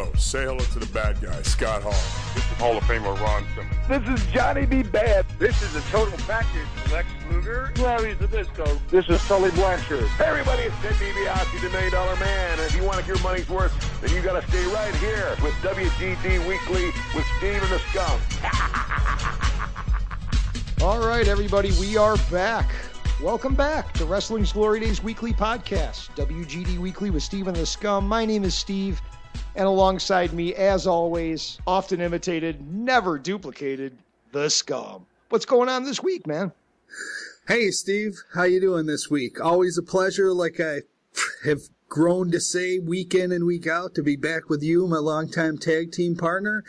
Yo, say hello to the bad guy, Scott Hall. This is Hall of Famer Ron Simmons. This is Johnny B. Bad. This is the Total Package, Lex Luger. Larry Zabisco. This is Sully Blanchard. Hey everybody, it's Ted DiBiase, the $1 Million Man. And if you want your money's worth, then you got to stay right here with WGD Weekly with Steve and the Scum. All right, everybody, we are back. Welcome back to Wrestling's Glory Days Weekly Podcast, WGD Weekly with Steve and the Scum. My name is Steve, and alongside me, as always, often imitated, never duplicated, the Scum. What's going on this week, man? Hey, Steve. How you doing this week? Always a pleasure, like I have grown to say week in and week out, to be back with you, my longtime tag team partner.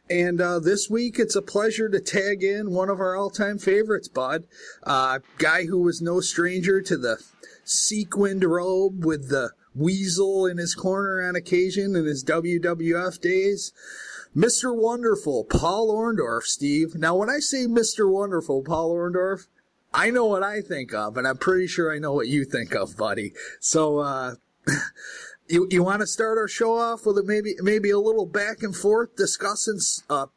And this week, it's a pleasure to tag in one of our all-time favorites, bud. Guy who was no stranger to the sequined robe with the weasel in his corner on occasion in his WWF days. Mr. Wonderful, Paul Orndorff, Steve. Now, when I say Mr. Wonderful, Paul Orndorff, I know what I think of, and I'm pretty sure I know what you think of, buddy. So, you want to start our show off with maybe a little back and forth discussing a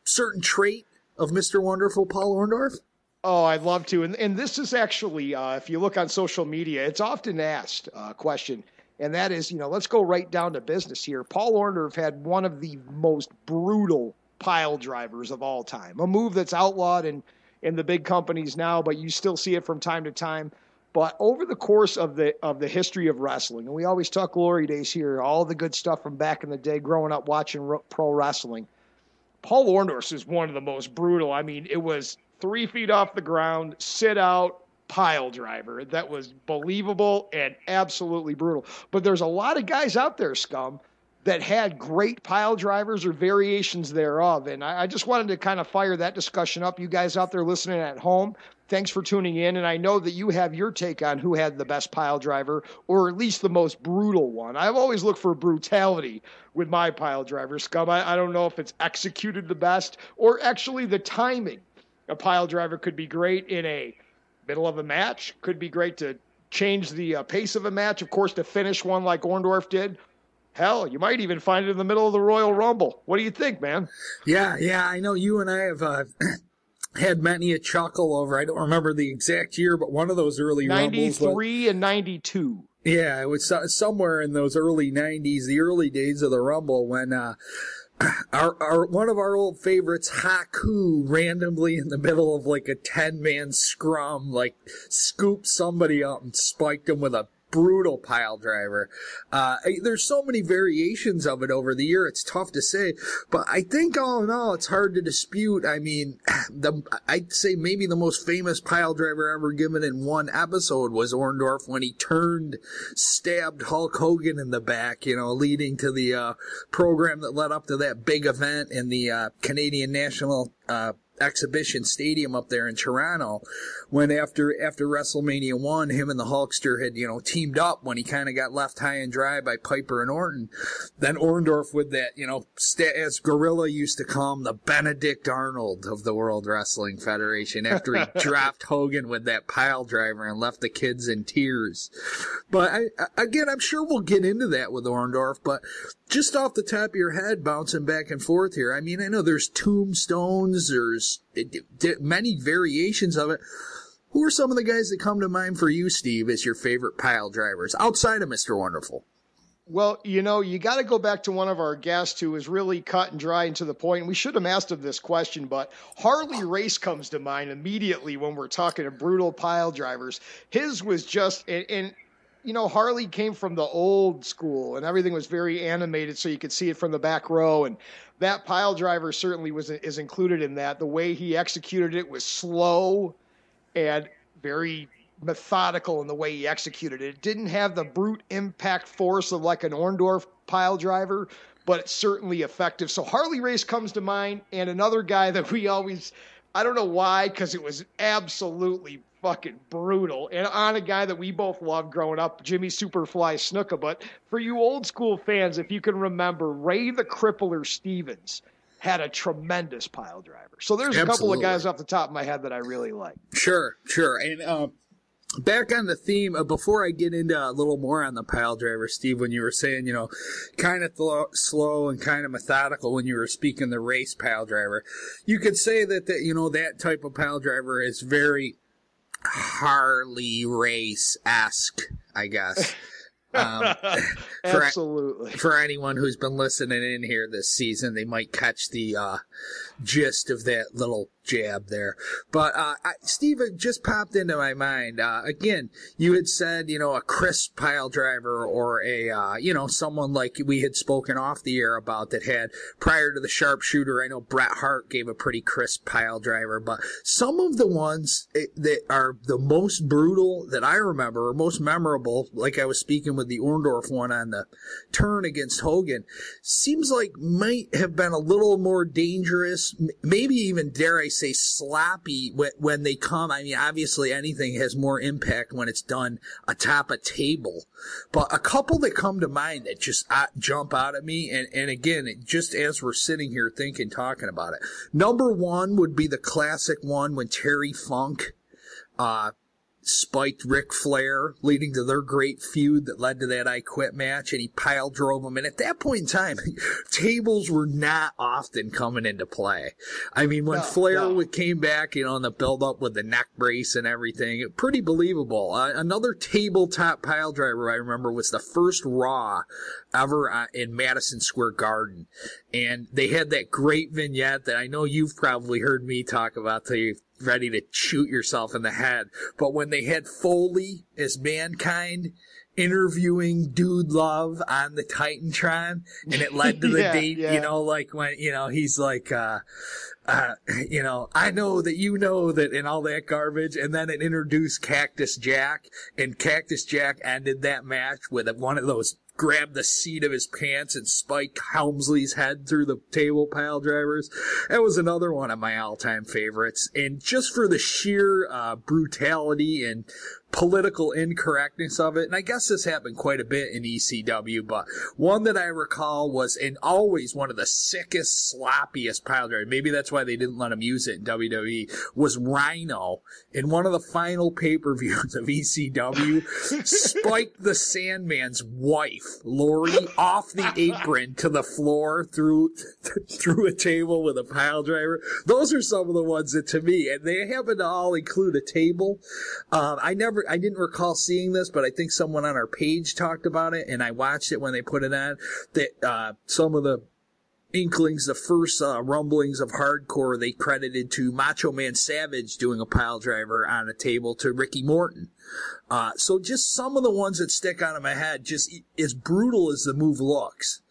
certain trait of Mr. Wonderful Paul Orndorff? Oh, I'd love to. And this is actually, if you look on social media, it's often asked question, and that is, let's go right down to business here. Paul Orndorff had one of the most brutal pile drivers of all time, a move that's outlawed in the big companies now, but you still see it from time to time. But over the course of the history of wrestling, and we always talk glory days here, all the good stuff from back in the day, growing up watching pro wrestling, Paul Orndorff is one of the most brutal. I mean, it was 3 feet off the ground, sit out, pile driver. That was believable and absolutely brutal. But there's a lot of guys out there, Scum, that had great pile drivers or variations thereof. And I just wanted to kind of fire that discussion up. You guys out there listening at home, thanks for tuning in. And I know that you have your take on who had the best pile driver, or at least the most brutal one. I've always looked for brutality with my pile driver, Scum. I don't know if it's executed the best or actually the timing. A pile driver could be great in a middle of a match, could be great to change the pace of a match, of course, to finish one like Orndorff did. Hell, you might even find it in the middle of the Royal Rumble. What do you think, man? Yeah, I know you and I have had many a chuckle over, I don't remember the exact year, but one of those early 93 Rumbles. and 92. Yeah, it was somewhere in those early 90s, the early days of the Rumble, when our one of our old favorites, Haku, randomly in the middle of like a 10-man scrum, like scooped somebody up and spiked him with a brutal pile driver. There's so many variations of it over the year, it's tough to say, but I think all in all, it's hard to dispute. I mean, I'd say maybe the most famous pile driver ever given in one episode was Orndorff when he stabbed Hulk Hogan in the back, leading to the program that led up to that big event in the Canadian National Exhibition Stadium up there in Toronto, when after WrestleMania I, him and the Hulkster had, teamed up when he kind of got left high and dry by Piper and Orton. Then Orndorff with that, as Gorilla used to call him, the Benedict Arnold of the World Wrestling Federation, after he dropped Hogan with that pile driver and left the kids in tears. But I'm sure we'll get into that with Orndorff, but just off the top of your head, bouncing back and forth here, I mean, I know there's tombstones, there's many variations of it. Who are some of the guys that come to mind for you, Steve, as your favorite pile drivers, outside of Mr. Wonderful? Well, you got to go back to one of our guests who is really cut and dry and to the point. We should have asked him this question, but Harley Race comes to mind immediately when we're talking to brutal pile drivers. His was just, and Harley came from the old school, and everything was very animated, so you could see it from the back row. And that pile driver certainly is included in that. The way he executed it was slow and very methodical in the way he executed it. It didn't have the brute impact force of like an Orndorff pile driver, but it's certainly effective. So Harley Race comes to mind, and another guy that we always, I don't know why, because it was absolutely fucking brutal, and on a guy that we both loved growing up, Jimmy Superfly Snuka. But for you old school fans, if you can remember, Ray the Crippler Stevens had a tremendous pile driver. So there's a couple of guys off the top of my head that I really like. Sure. And back on the theme, before I get into a little more on the pile driver, Steve, when you were saying, kind of slow and kind of methodical when you were speaking the race pile driver, you could say that that type of pile driver is very Harley race-esque, I guess. Absolutely. For anyone who's been listening in here this season, they might catch the gist of that little jab there. But Steve, it just popped into my mind. Again, you had said, a crisp pile driver or a, someone like we had spoken off the air about that had, prior to the sharpshooter, I know Bret Hart gave a pretty crisp pile driver, but some of the ones that are the most brutal that I remember, or most memorable, like I was speaking with the Orndorff one on the turn against Hogan, seems like might have been a little more dangerous, maybe even, dare I say, sloppy when they come. I mean, obviously anything has more impact when it's done atop a table, but a couple that come to mind that just jump out at me, and again, just as we're sitting here talking about it, number one would be the classic one when Terry Funk spiked Ric Flair, leading to their great feud that led to that I Quit match, and he pile drove him. And at that point in time, tables were not often coming into play. I mean, when Flair came back, in the build-up with the neck brace and everything, pretty believable. Another tabletop pile driver I remember was the first Raw ever in Madison Square Garden. And they had that great vignette that I know you've probably heard me talk about till you're ready to shoot yourself in the head. But when they had Foley as Mankind interviewing Dude Love on the Titantron, and it led to the date, like when, he's like, I know that, and all that garbage. And then it introduced Cactus Jack, and Cactus Jack ended that match with one of those grab the seat of his pants and spike Helmsley's head through the table pile drivers. That was another one of my all-time favorites. And just for the sheer brutality and political incorrectness of it, and I guess this happened quite a bit in ECW, but one that I recall was, and always one of the sickest, sloppiest pile drivers, maybe that's why they didn't let him use it in WWE, was Rhino in one of the final pay-per-views of ECW, spiked the Sandman's wife, Lori, off the apron to the floor through a table with a pile driver. Those are some of the ones that, to me, and they happen to all include a table. I didn't recall seeing this, but I think someone on our page talked about it, and I watched it when they put it on, that some of the inklings, the first rumblings of hardcore, they credited to Macho Man Savage doing a pile driver on a table to Ricky Morton. So just some of the ones that stick out of my head, just as brutal as the move looks,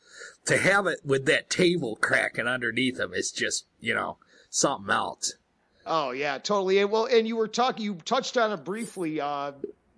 to have it with that table cracking underneath him is just, something else. Oh, yeah, totally. Well, and you touched on it briefly,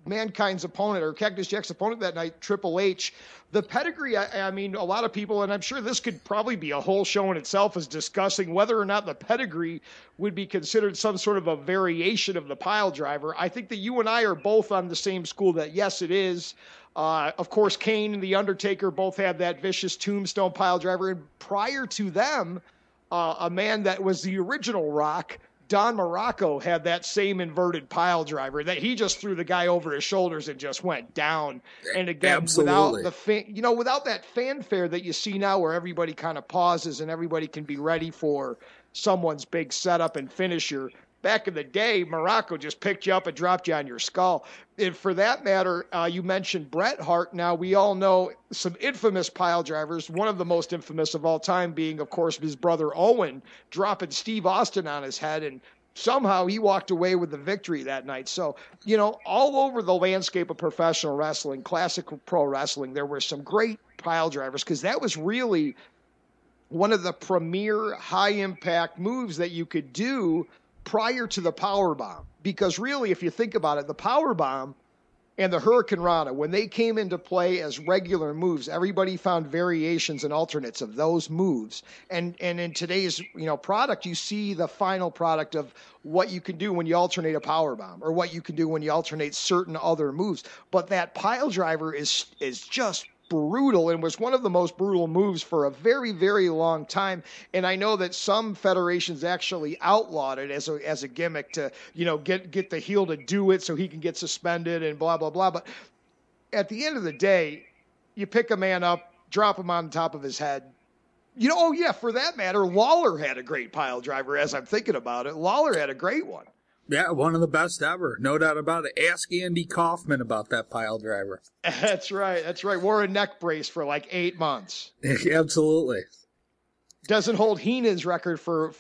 Mankind's opponent, or Cactus Jack's opponent that night, Triple H. The pedigree, I mean, a lot of people, and I'm sure this could probably be a whole show in itself, is discussing whether or not the pedigree would be considered some sort of a variation of the pile driver. I think that you and I are both on the same school that, yes, it is. Of course, Kane and The Undertaker both had that vicious tombstone pile driver. And prior to them, a man that was the original Rock, Don Morocco, had that same inverted pile driver that he just threw the guy over his shoulders and just went down. And again, without without that fanfare that you see now, where everybody kind of pauses and everybody can be ready for someone's big setup and finisher. Back in the day, Morocco just picked you up and dropped you on your skull. And for that matter, you mentioned Bret Hart. Now, we all know some infamous pile drivers, one of the most infamous of all time being, of course, his brother Owen dropping Steve Austin on his head, and somehow he walked away with the victory that night. So, all over the landscape of professional wrestling, classic pro wrestling, there were some great pile drivers, because that was really one of the premier high-impact moves that you could do prior to the power bomb. Because really, if you think about it, the power bomb and the Hurricane Rana, when they came into play as regular moves, everybody found variations and alternates of those moves. And in today's product, you see the final product of what you can do when you alternate a power bomb, or what you can do when you alternate certain other moves. But that pile driver is just brutal and was one of the most brutal moves for a very, very long time. And I know that some federations actually outlawed it as a gimmick to, get the heel to do it so he can get suspended and blah, blah, blah. But at the end of the day, you pick a man up, drop him on top of his head. For that matter, Lawler had a great pile driver as I'm thinking about it. Lawler had a great one. Yeah, one of the best ever. No doubt about it. Ask Andy Kaufman about that pile driver. That's right. Wore a neck brace for like 8 months. Absolutely. Doesn't hold Heenan's record for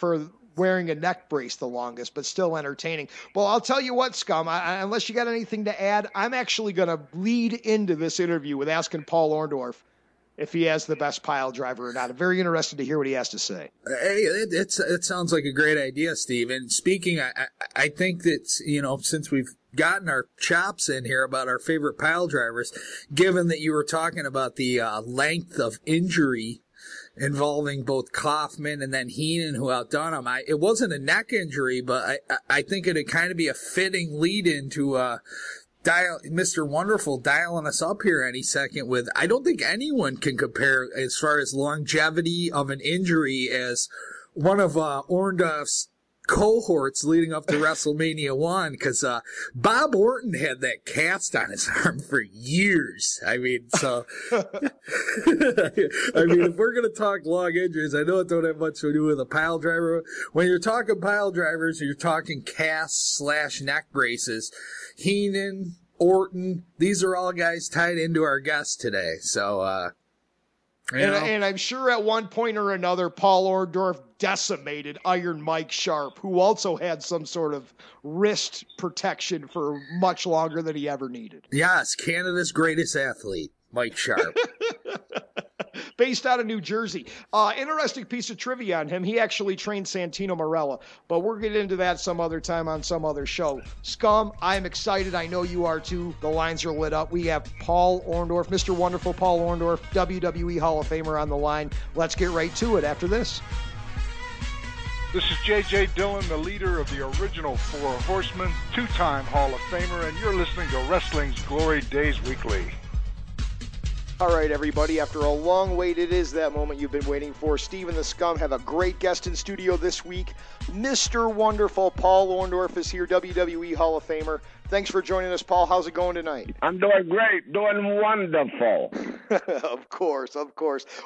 wearing a neck brace the longest, but still entertaining. Well, I'll tell you what, Scum, unless you got anything to add, I'm actually going to lead into this interview with asking Paul Orndorff if he has the best pile driver or not. I'm very interested to hear what he has to say. Hey, it sounds like a great idea, Steve. And speaking, I think that, since we've gotten our chops in here about our favorite pile drivers, given that you were talking about the length of injury involving both Kaufman and then Heenan, who outdone him, it wasn't a neck injury, but I think it'd kind of be a fitting lead into Mr. Wonderful dialing us up here any second with, I don't think anyone can compare as far as longevity of an injury as one of Orndorff's cohorts leading up to WrestleMania I, because Bob Orton had that cast on his arm for years. I mean, so if we're going to talk long injuries, I know it don't have much to do with a pile driver. When you're talking pile drivers, you're talking casts/neck braces. Heenan, Orton, these are all guys tied into our guest today. So, and I'm sure at one point or another, Paul Orndorff decimated Iron Mike Sharp, who also had some sort of wrist protection for much longer than he ever needed. Yes, Canada's greatest athlete, Mike Sharp. Based out of New Jersey. Interesting piece of trivia on him. He actually trained Santino Marella, but we'll get into that some other time on some other show. Scum, I'm excited. I know you are too. The lines are lit up. We have Paul Orndorff, Mr. Wonderful Paul Orndorff, WWE Hall of Famer on the line. Let's get right to it after this. This is J.J. Dillon, the leader of the original Four Horsemen, two-time Hall of Famer, and you're listening to Wrestling's Glory Days Weekly. All right, everybody, after a long wait, it is that moment you've been waiting for. Steve and the Scum have a great guest in studio this week. Mr. Wonderful Paul Orndorff is here, WWE Hall of Famer. Thanks for joining us, Paul. How's it going tonight? I'm doing great, doing wonderful. Of course.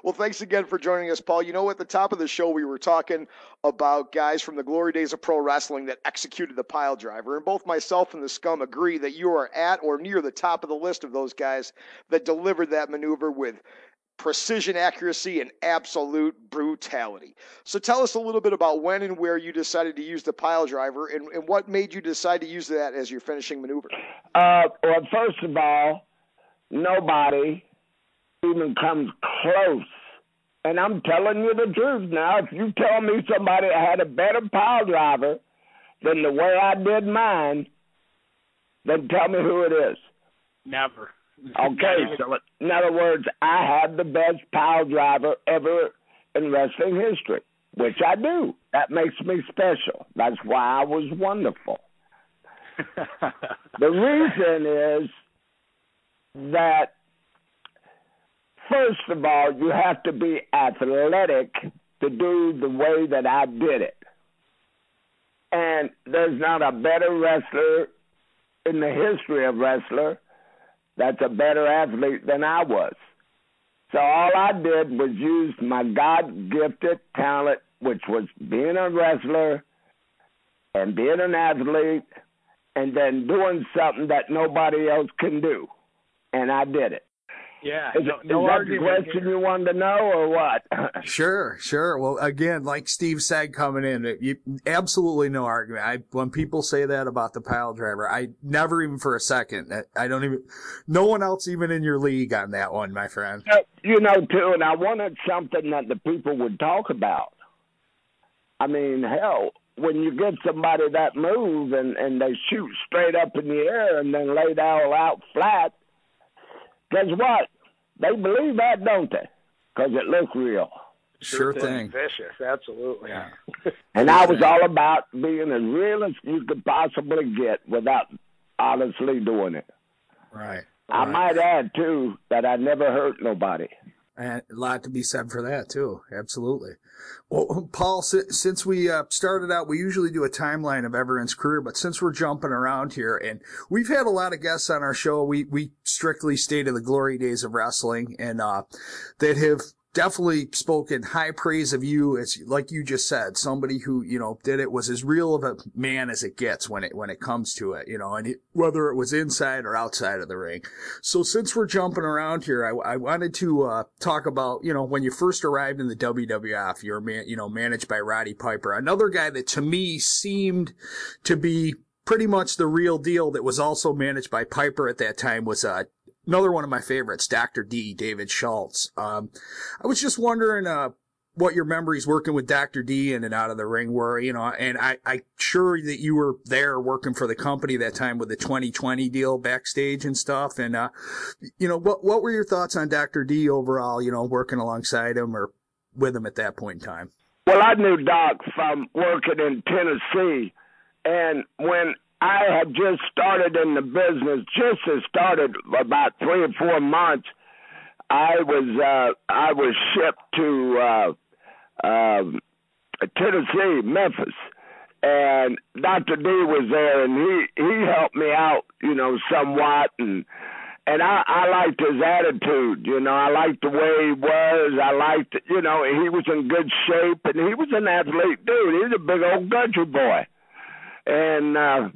Well, thanks again for joining us, Paul. At the top of the show, we were talking about guys from the glory days of pro wrestling that executed the pile driver, and both myself and the Scum agree that you are at or near the top of the list of those guys that delivered that maneuver with precision, accuracy, and absolute brutality. So tell us a little bit about when and where you decided to use the pile driver and what made you decide to use that as your finishing maneuver. Well, first of all, nobody even comes close. And I'm telling you the truth now. If you tell me somebody had a better pile driver than the way I did mine, then tell me who it is. Never. Okay, so in other words, I have the best pile driver ever in wrestling history, which I do. That makes me special. That's why I was wonderful. The reason is that, first of all, you have to be athletic to do the way that I did it. And there's not a better wrestler in the history of wrestler that's a better athlete than I was. So all I did was use my God-gifted talent, which was being a wrestler and being an athlete and then doing something that nobody else can do. And I did it. Yeah. Is that the question you wanted to know or what? Sure. Well, again, like Steve said coming in, absolutely no argument. When people say that about the pile driver, I never even for a second, no one else even in your league on that one, my friend. Too, and I wanted something that the people would talk about. I mean, hell, when you get somebody that move and they shoot straight up in the air and then lay it all out flat, guess what? They believe that, don't they? Because it looks real. Sure thing. Vicious, absolutely. Yeah. And I was all about being as real as you could possibly get without honestly doing it. Right. I might add, too, that I never hurt nobody. And a lot to be said for that, too. Absolutely. Well, Paul, since we started out, we usually do a timeline of everyone's career, but since we're jumping around here, and we've had a lot of guests on our show, we strictly stay to the glory days of wrestling, and that have definitely spoken high praise of you, as like you just said, somebody who, did it, was as real of a man as it gets when it comes to it, and whether it was inside or outside of the ring. So since we're jumping around here, I wanted to talk about, when you first arrived in the WWF, you were managed by Roddy Piper, another guy that to me seemed to be pretty much the real deal, that was also managed by Piper at that time, was another one of my favorites, Dr. D, David Schultz. I was just wondering what your memories working with Dr. D in and out of the ring were, and I'm sure that you were there working for the company that time with the 2020 deal backstage and stuff. And, what were your thoughts on Dr. D overall, working alongside him or with him at that point in time? Well, I knew Doc from working in Tennessee, and when I had just started in the business, about 3 or 4 months, I was shipped to Tennessee, Memphis, and Dr. D was there, and he helped me out, somewhat, and I liked his attitude, I liked the way he was, I liked, he was in good shape, and he was an athlete dude. He was a big old country boy, and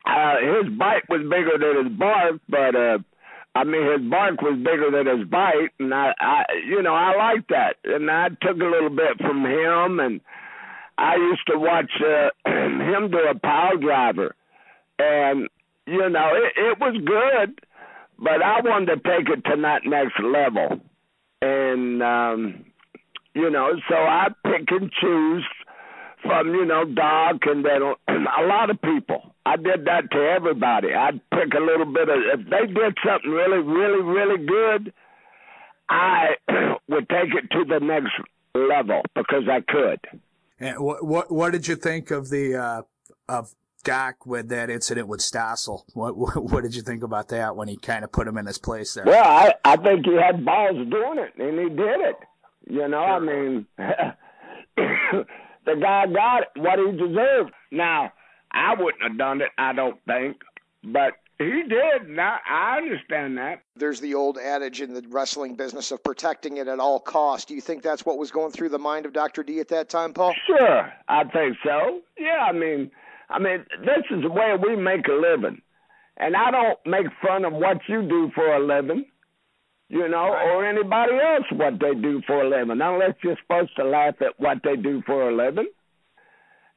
his bite was bigger than his bark, but his bark was bigger than his bite, and I liked that, and I took a little bit from him, and I used to watch him do a pile driver, and it was good, but I wanted to take it to that next level, and so I pick and choose from Doc and then a lot of people. I did that to everybody. I'd pick a little bit of, if they did something really, really, really good, I would take it to the next level because I could. And what did you think of the of Doc with that incident with Stossel? What did you think about that when he kind of put him in his place there? Well, I think he had balls doing it, and he did it. Sure. The guy got what he deserved. Now, I wouldn't have done it, I don't think, but he did. Now, I understand that. There's the old adage in the wrestling business of protecting it at all costs. Do you think that's what was going through the mind of Dr. D at that time, Paul? Sure, I think so. Yeah, I mean, this is the way we make a living. And I don't make fun of what you do for a living, or anybody else what they do for a living, unless you're supposed to laugh at what they do for a living.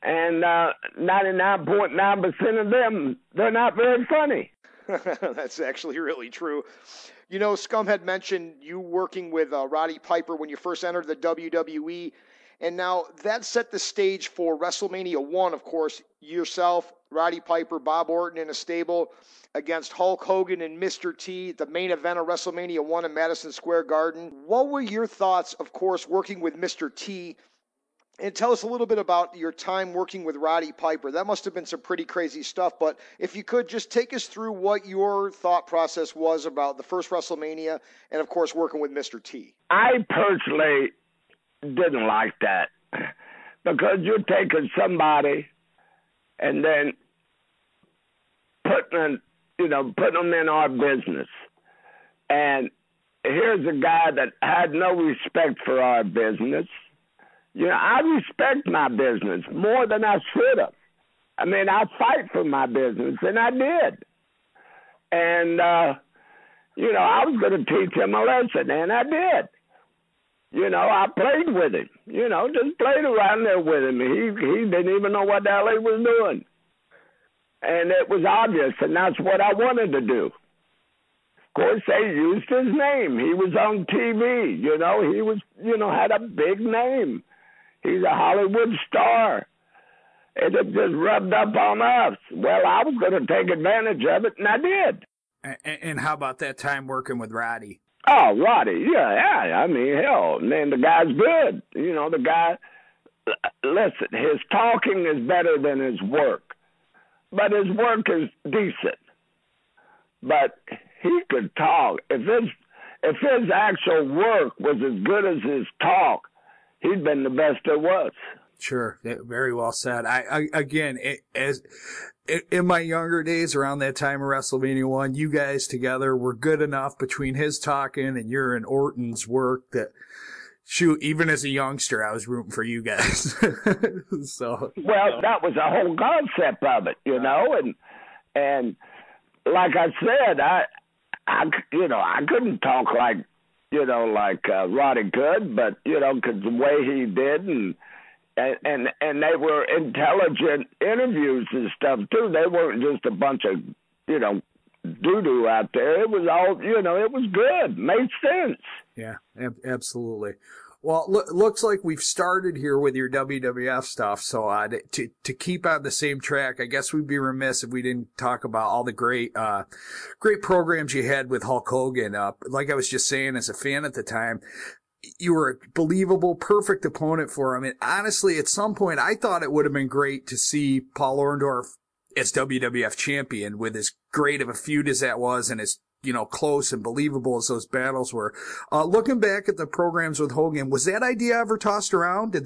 And 99.9% of them, they're not very funny. That's actually really true. Scum had mentioned you working with Roddy Piper when you first entered the WWE, and now that set the stage for WrestleMania I, of course, yourself, Roddy Piper, Bob Orton in a stable against Hulk Hogan and Mr. T, the main event of WrestleMania I in Madison Square Garden. What were your thoughts, of course, working with Mr. T? And tell us a little bit about your time working with Roddy Piper. That must have been some pretty crazy stuff, but if you could just take us through what your thought process was about the first WrestleMania and, of course, working with Mr. T. I personally didn't like that because you're taking somebody and then putting them in our business. And here's a guy that had no respect for our business. I respect my business more than I should have. I fight for my business, and I did. And, I was going to teach him a lesson, and I did. I played with him, just played around there with him. He didn't even know what the hell he was doing. And it was obvious, and that's what I wanted to do. Of course, they used his name. He was on TV, he was, had a big name. He's a Hollywood star. It had just rubbed up on us. Well, I was going to take advantage of it, and I did. And how about that time working with Roddy? Oh, Roddy, yeah. Hell, man, the guy's good. The guy, listen, his talking is better than his work. But his work is decent. but he could talk. If his actual work was as good as his talk, he'd been the best there was. Sure, very well said. In my younger days, around that time of WrestleMania I, you guys together were good enough between his talking and your and Orton's work that, shoot, even as a youngster, I was rooting for you guys. So, well, that was the whole concept of it, you know, and like I said, I couldn't talk like Roddy could, but because the way he did, and they were intelligent interviews and stuff too. They weren't just a bunch of doo-doo out there. It was all it was good, made sense. Yeah, absolutely. Well, looks like we've started here with your WWF stuff. So to keep on the same track, I guess we'd be remiss if we didn't talk about all the great programs you had with Hulk Hogan. Like I was just saying, as a fan at the time, you were a believable, perfect opponent for him. And honestly, at some point, I thought it would have been great to see Paul Orndorff as WWF champion, with as great of a feud as that was, and as close and believable as those battles were. Looking back at the programs with Hogan, was that idea ever tossed around? Did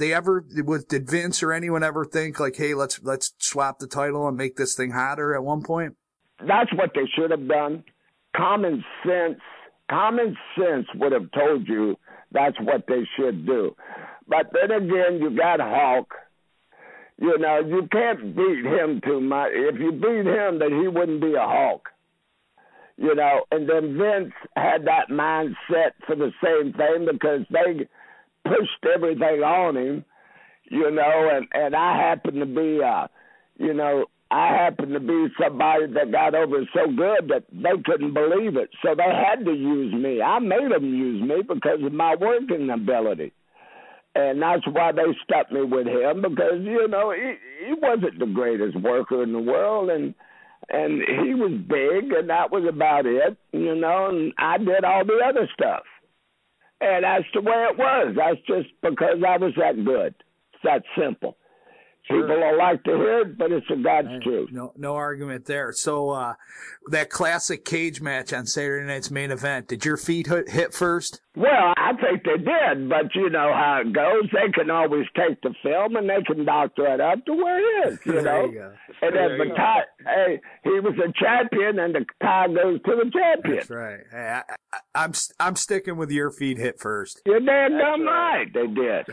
Vince or anyone ever think like, hey, let's swap the title and make this thing hotter at one point? That's what they should have done. Common sense would have told you that's what they should do. But then again, you got Hulk. You can't beat him too much. If you beat him, then he wouldn't be a Hulk. And then Vince had that mindset for the same thing, because they pushed everything on him, and I happened to be, somebody that got over so good that they couldn't believe it. So they had to use me. I made them use me because of my working ability. And that's why they stuck me with him, because, he wasn't the greatest worker in the world, and he was big, and that was about it, and I did all the other stuff. And that's the way it was. That's just because I was that good. It's that simple. Sure. People don't like to hear it, but it's the God's truth. No argument there. So that classic cage match on Saturday night's main event, did your feet hit first? Well, I think they did, but you know how it goes. They can always take the film and they can doctor it up to where it is, There you go. And then the tie, hey, he was a champion, and the tie goes to the champion. That's right. Hey, I'm sticking with your feet hit first. You're damn right. They did.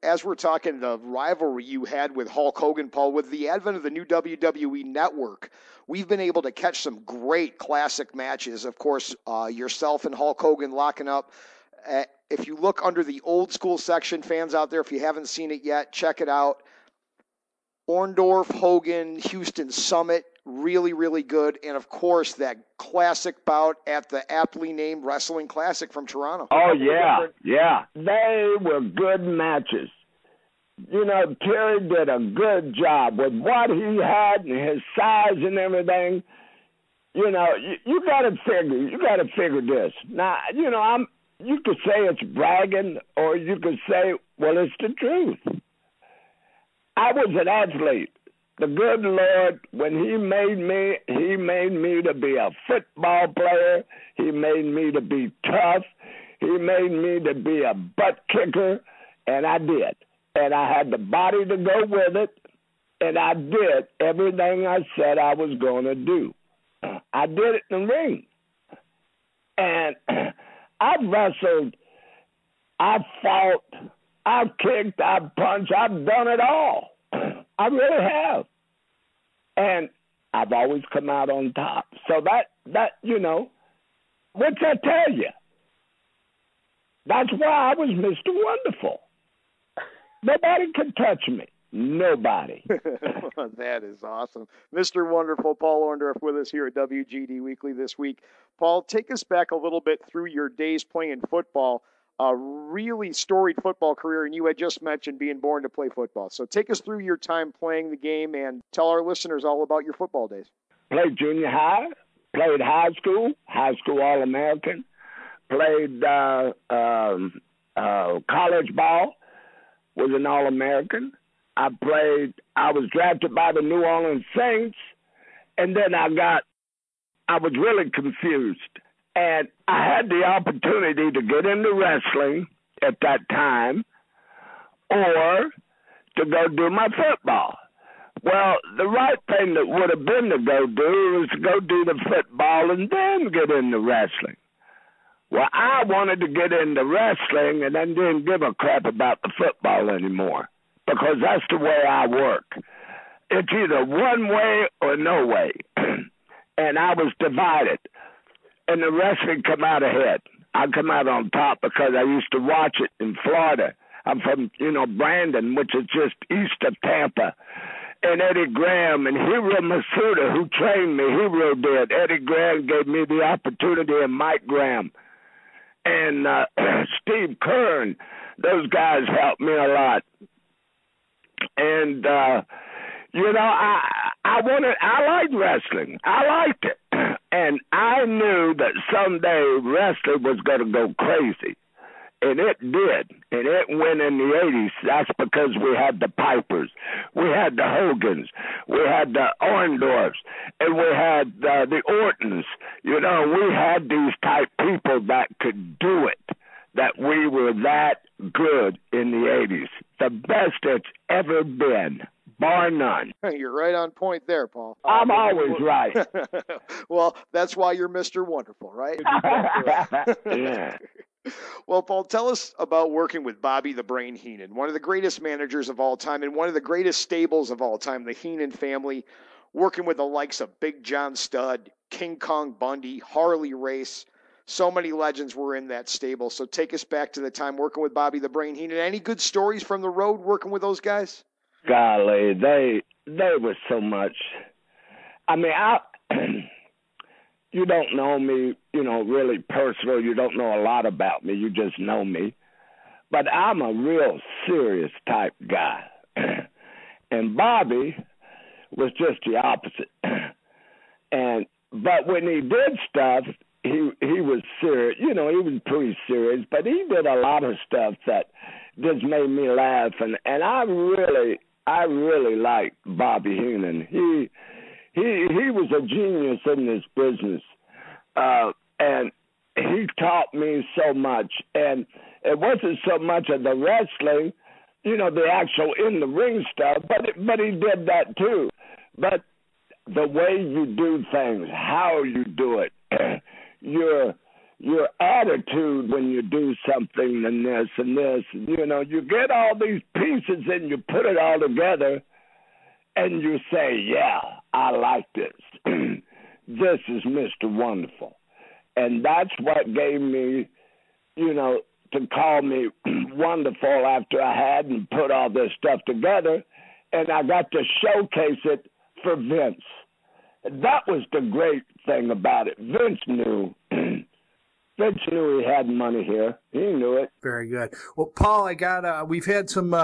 As we're talking, the rivalry you had with Hulk Hogan, Paul, with the advent of the new WWE Network, we've been able to catch some great classic matches. Of course, yourself and Hulk Hogan locking up. If you look under the old school section, fans out there, if you haven't seen it yet, check it out. Orndorff, Hogan, Houston Summit, really, really good. And, of course, that classic bout at the aptly named Wrestling Classic from Toronto. Oh, yeah. They were good matches. Terry did a good job with what he had and his size and everything. You got to figure this. Now, you could say it's bragging, or you could say, well, it's the truth. I was an athlete. The good Lord, when he made me to be a football player. He made me to be tough. He made me to be a butt kicker, and I did. And I had the body to go with it, and I did everything I said I was going to do. I did it in the ring. And I've wrestled, I've fought, I've kicked, I've punched, I've done it all. I really have. And I've always come out on top. So that what's that tell you? That's why I was Mr. Wonderful. Nobody could touch me. Nobody. That is awesome. Mr. Wonderful, Paul Orndorff, with us here at WGD Weekly this week. Paul, take us back a little bit through your days playing football. A really storied football career, and you had just mentioned being born to play football. So take us through your time playing the game and tell our listeners all about your football days. Played junior high, played high school All-American, played college ball, was an All-American. I was drafted by the New Orleans Saints, and then I got I was really confused. And I had the opportunity to get into wrestling at that time or to go do my football. Well, the right thing that would have been to go do was to go do the football and then get into wrestling. Well, I wanted to get into wrestling and then didn't give a crap about the football anymore because that's the way I work. It's either one way or no way. And I was divided. And the wrestling come out ahead. I come out on top because I used to watch it in Florida. I'm from, Brandon, which is just east of Tampa. And Eddie Graham and Hiro Masuda, who trained me, Hiro did. Eddie Graham gave me the opportunity, and Mike Graham. And Steve Kern, those guys helped me a lot. And, I liked wrestling. I liked it. And I knew that someday wrestling was going to go crazy. And it did. And it went in the 80s. That's because we had the Pipers. We had the Hogans. We had the Orndorffs. And we had the Ortons. We had these type people that could do it, that we were that good in the 80s. The best it's ever been. Bar none. You're right on point there, Paul. I'm always right. Well, that's why you're Mr. Wonderful, right? Yeah. Well, Paul, tell us about working with Bobby the Brain Heenan, one of the greatest managers of all time and one of the greatest stables of all time, the Heenan family, working with the likes of Big John Studd, King Kong Bundy, Harley Race. So many legends were in that stable. So take us back to the time working with Bobby the Brain Heenan. Any good stories from the road working with those guys? Golly, they were so much. I mean, you don't know me, really personal. You don't know a lot about me. You just know me. But I'm a real serious type guy. And Bobby was just the opposite. But when he did stuff, he was serious. He was pretty serious. But he did a lot of stuff that just made me laugh. And I really liked Bobby Heenan. He was a genius in this business, and he taught me so much. And it wasn't so much of the wrestling, the actual in the ring stuff, but he did that too. But the way you do things, how you do it, your attitude when you do something and this, you get all these pieces and you put it all together and you say, yeah, I like this. This is Mr. Wonderful. And that's what gave me, to call me wonderful after I hadn't put all this stuff together. And I got to showcase it for Vince. That was the great thing about it. Vince knew he had money here. He knew it. Very good. Well, Paul, we've had some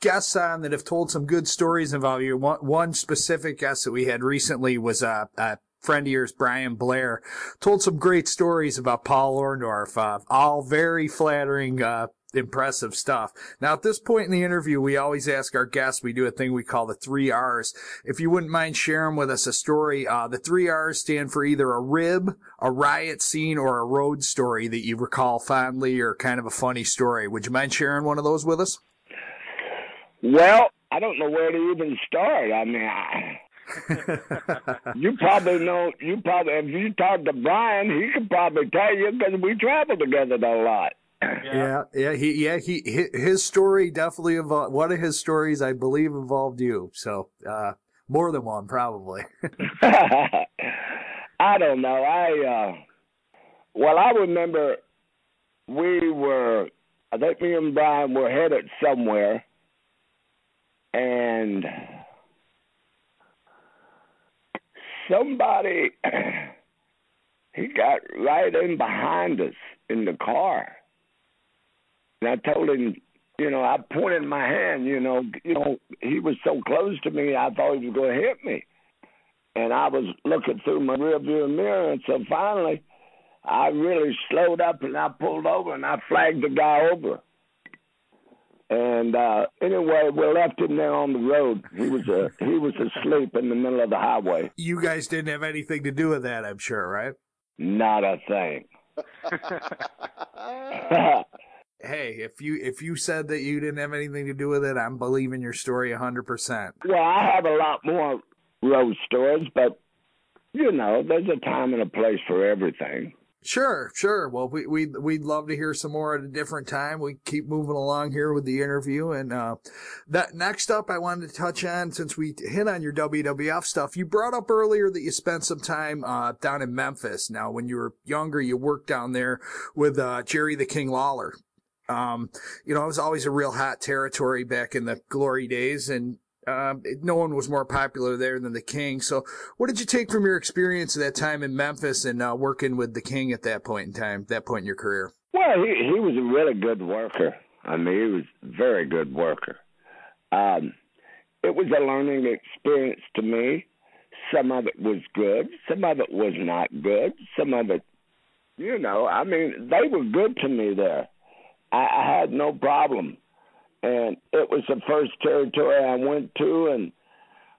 guests on that have told some good stories about you. One specific guest that we had recently was a friend of yours, Brian Blair, told some great stories about Paul Orndorff. All very flattering, impressive stuff. Now, at this point in the interview, we always ask our guests, we do a thing we call the 3 R's. If you wouldn't mind sharing with us a story, the 3 R's stand for either a rib, a riot scene, or a road story that you recall fondly or kind of a funny story. Would you mind sharing one of those with us? Well, I don't know where to even start. I mean, you probably know, if you talk to Brian, he could probably tell you because we travel together a lot. His story definitely involved, one of his stories, I believe, involved you. So, more than one, probably. I don't know. I remember I think me and Brian were headed somewhere, and somebody, he got right in behind us in the car. And I told him, I pointed my hand, he was so close to me, I thought he was going to hit me. And I was looking through my rearview mirror, and so finally I really slowed up and I pulled over and I flagged the guy over. And anyway, we left him there on the road. He was asleep in the middle of the highway. You guys didn't have anything to do with that, I'm sure, right? Not a thing. Hey, if you said that you didn't have anything to do with it, I'm believing your story 100%. Well, I have a lot more road stories, but there's a time and a place for everything. Sure. Well, we'd love to hear some more at a different time. We keep moving along here with the interview, and that next up, I wanted to touch on, since we hit on your WWF stuff. You brought up earlier that you spent some time down in Memphis. Now, when you were younger, you worked down there with Jerry the King Lawler. It was always a real hot territory back in the glory days, and no one was more popular there than the King. So what did you take from your experience at that time in Memphis and working with the King at that point in time, that point in your career? Well, he was a really good worker. I mean, he was a very good worker. It was a learning experience to me. Some of it was good. Some of it was not good. Some of it, they were good to me there. I had no problem. And it was the first territory I went to, and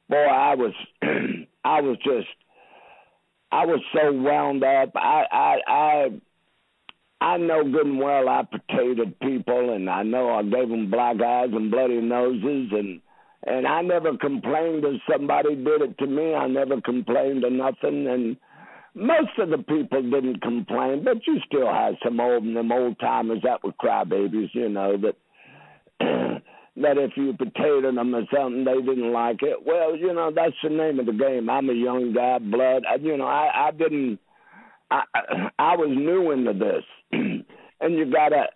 boy, I was so wound up. I know good and well I potated people, and I know I gave them black eyes and bloody noses, and I never complained if somebody did it to me. I never complained of nothing, and most of the people didn't complain, but you still had some old timers that were crybabies, that if you potatoed them or something, they didn't like it. Well, that's the name of the game. I'm a young guy, blood. I was new into this. And you had a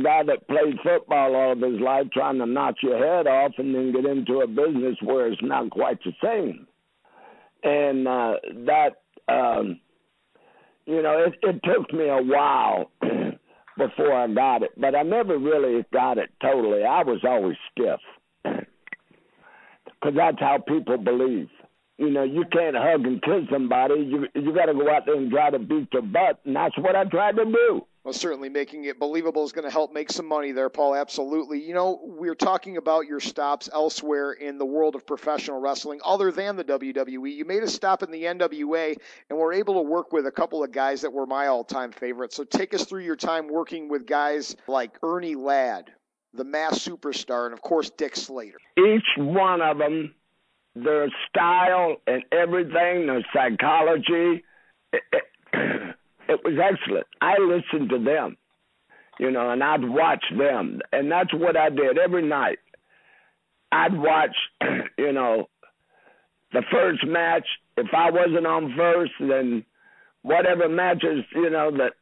guy that played football all of his life trying to knock your head off and then get into a business where it's not quite the same. And it took me a while before I got it, but I never really got it totally. I was always stiff, because that's how people believe. You can't hug and kiss somebody. You got to go out there and try to beat their butt, and that's what I tried to do. Well, certainly making it believable is going to help make some money there, Paul. Absolutely. We're talking about your stops elsewhere in the world of professional wrestling other than the WWE. You made a stop in the NWA and were able to work with a couple of guys that were my all-time favorites. So take us through your time working with guys like Ernie Ladd, the Mass Superstar, and, of course, Dick Slater. Each one of them, their style and everything, their psychology, it was excellent. I listened to them, and I'd watch them. And that's what I did every night. I'd watch, the first match. If I wasn't on first, then whatever matches, that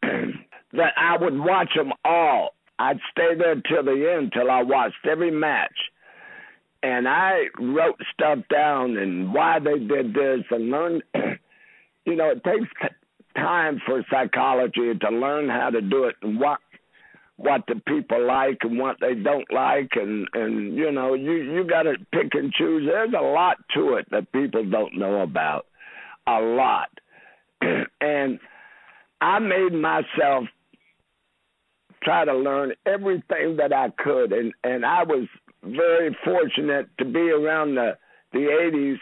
I would watch them all. I'd stay there till the end, till I watched every match. And I wrote stuff down and why they did this and learned, it takes time for psychology to learn how to do it and what the people like and what they don't like, and you got to pick and choose. There's a lot to it that people don't know about, a lot. And I made myself try to learn everything that I could, and I was very fortunate to be around the 80s.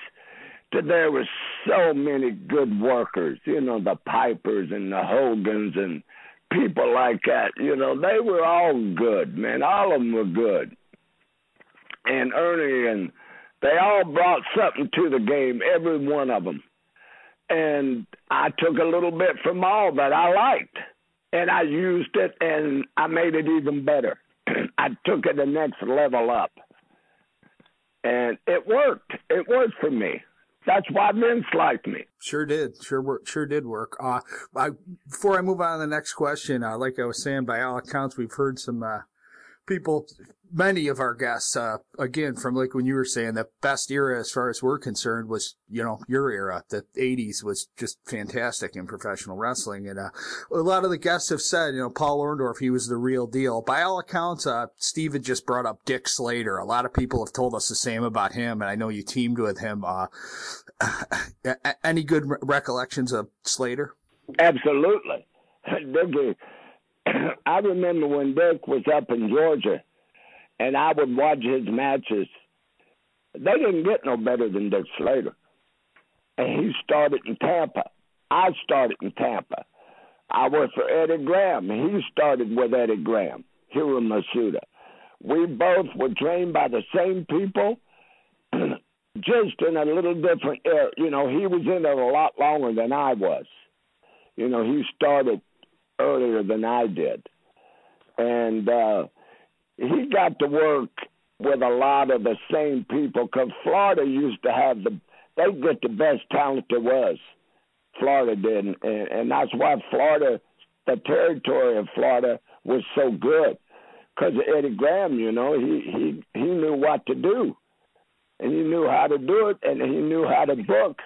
There were so many good workers, the Pipers and the Hogans and people like that. They were all good, man. All of them were good. And Ernie, and they all brought something to the game, every one of them. And I took a little bit from all that I liked, and I used it, and I made it even better. I took it the next level up. And it worked. It worked for me. That's why Vince liked me. Sure did. Sure did work. Before I move on to the next question, like I was saying, by all accounts, we've heard some people, many of our guests, again, from like when you were saying the best era as far as we're concerned was, your era. The 80s was just fantastic in professional wrestling. And a lot of the guests have said, Paul Orndorff, he was the real deal. By all accounts, Steve had just brought up Dick Slater. A lot of people have told us the same about him, and I know you teamed with him. Any good recollections of Slater? Absolutely. I remember when Dick was up in Georgia, and I would watch his matches. They didn't get no better than Dick Slater. And he started in Tampa. I started in Tampa. I worked for Eddie Graham. He started with Eddie Graham, Hiro Masuda. We both were trained by the same people, just in a little different era. You know, he was in it a lot longer than I was. You know, he started earlier than I did. And he got to work with a lot of the same people, because Florida used to have they get the best talent there was. Florida did, and that's why Florida, the territory of Florida was so good, because Eddie Graham, you know, he knew what to do, and he knew how to do it, and he knew how to book,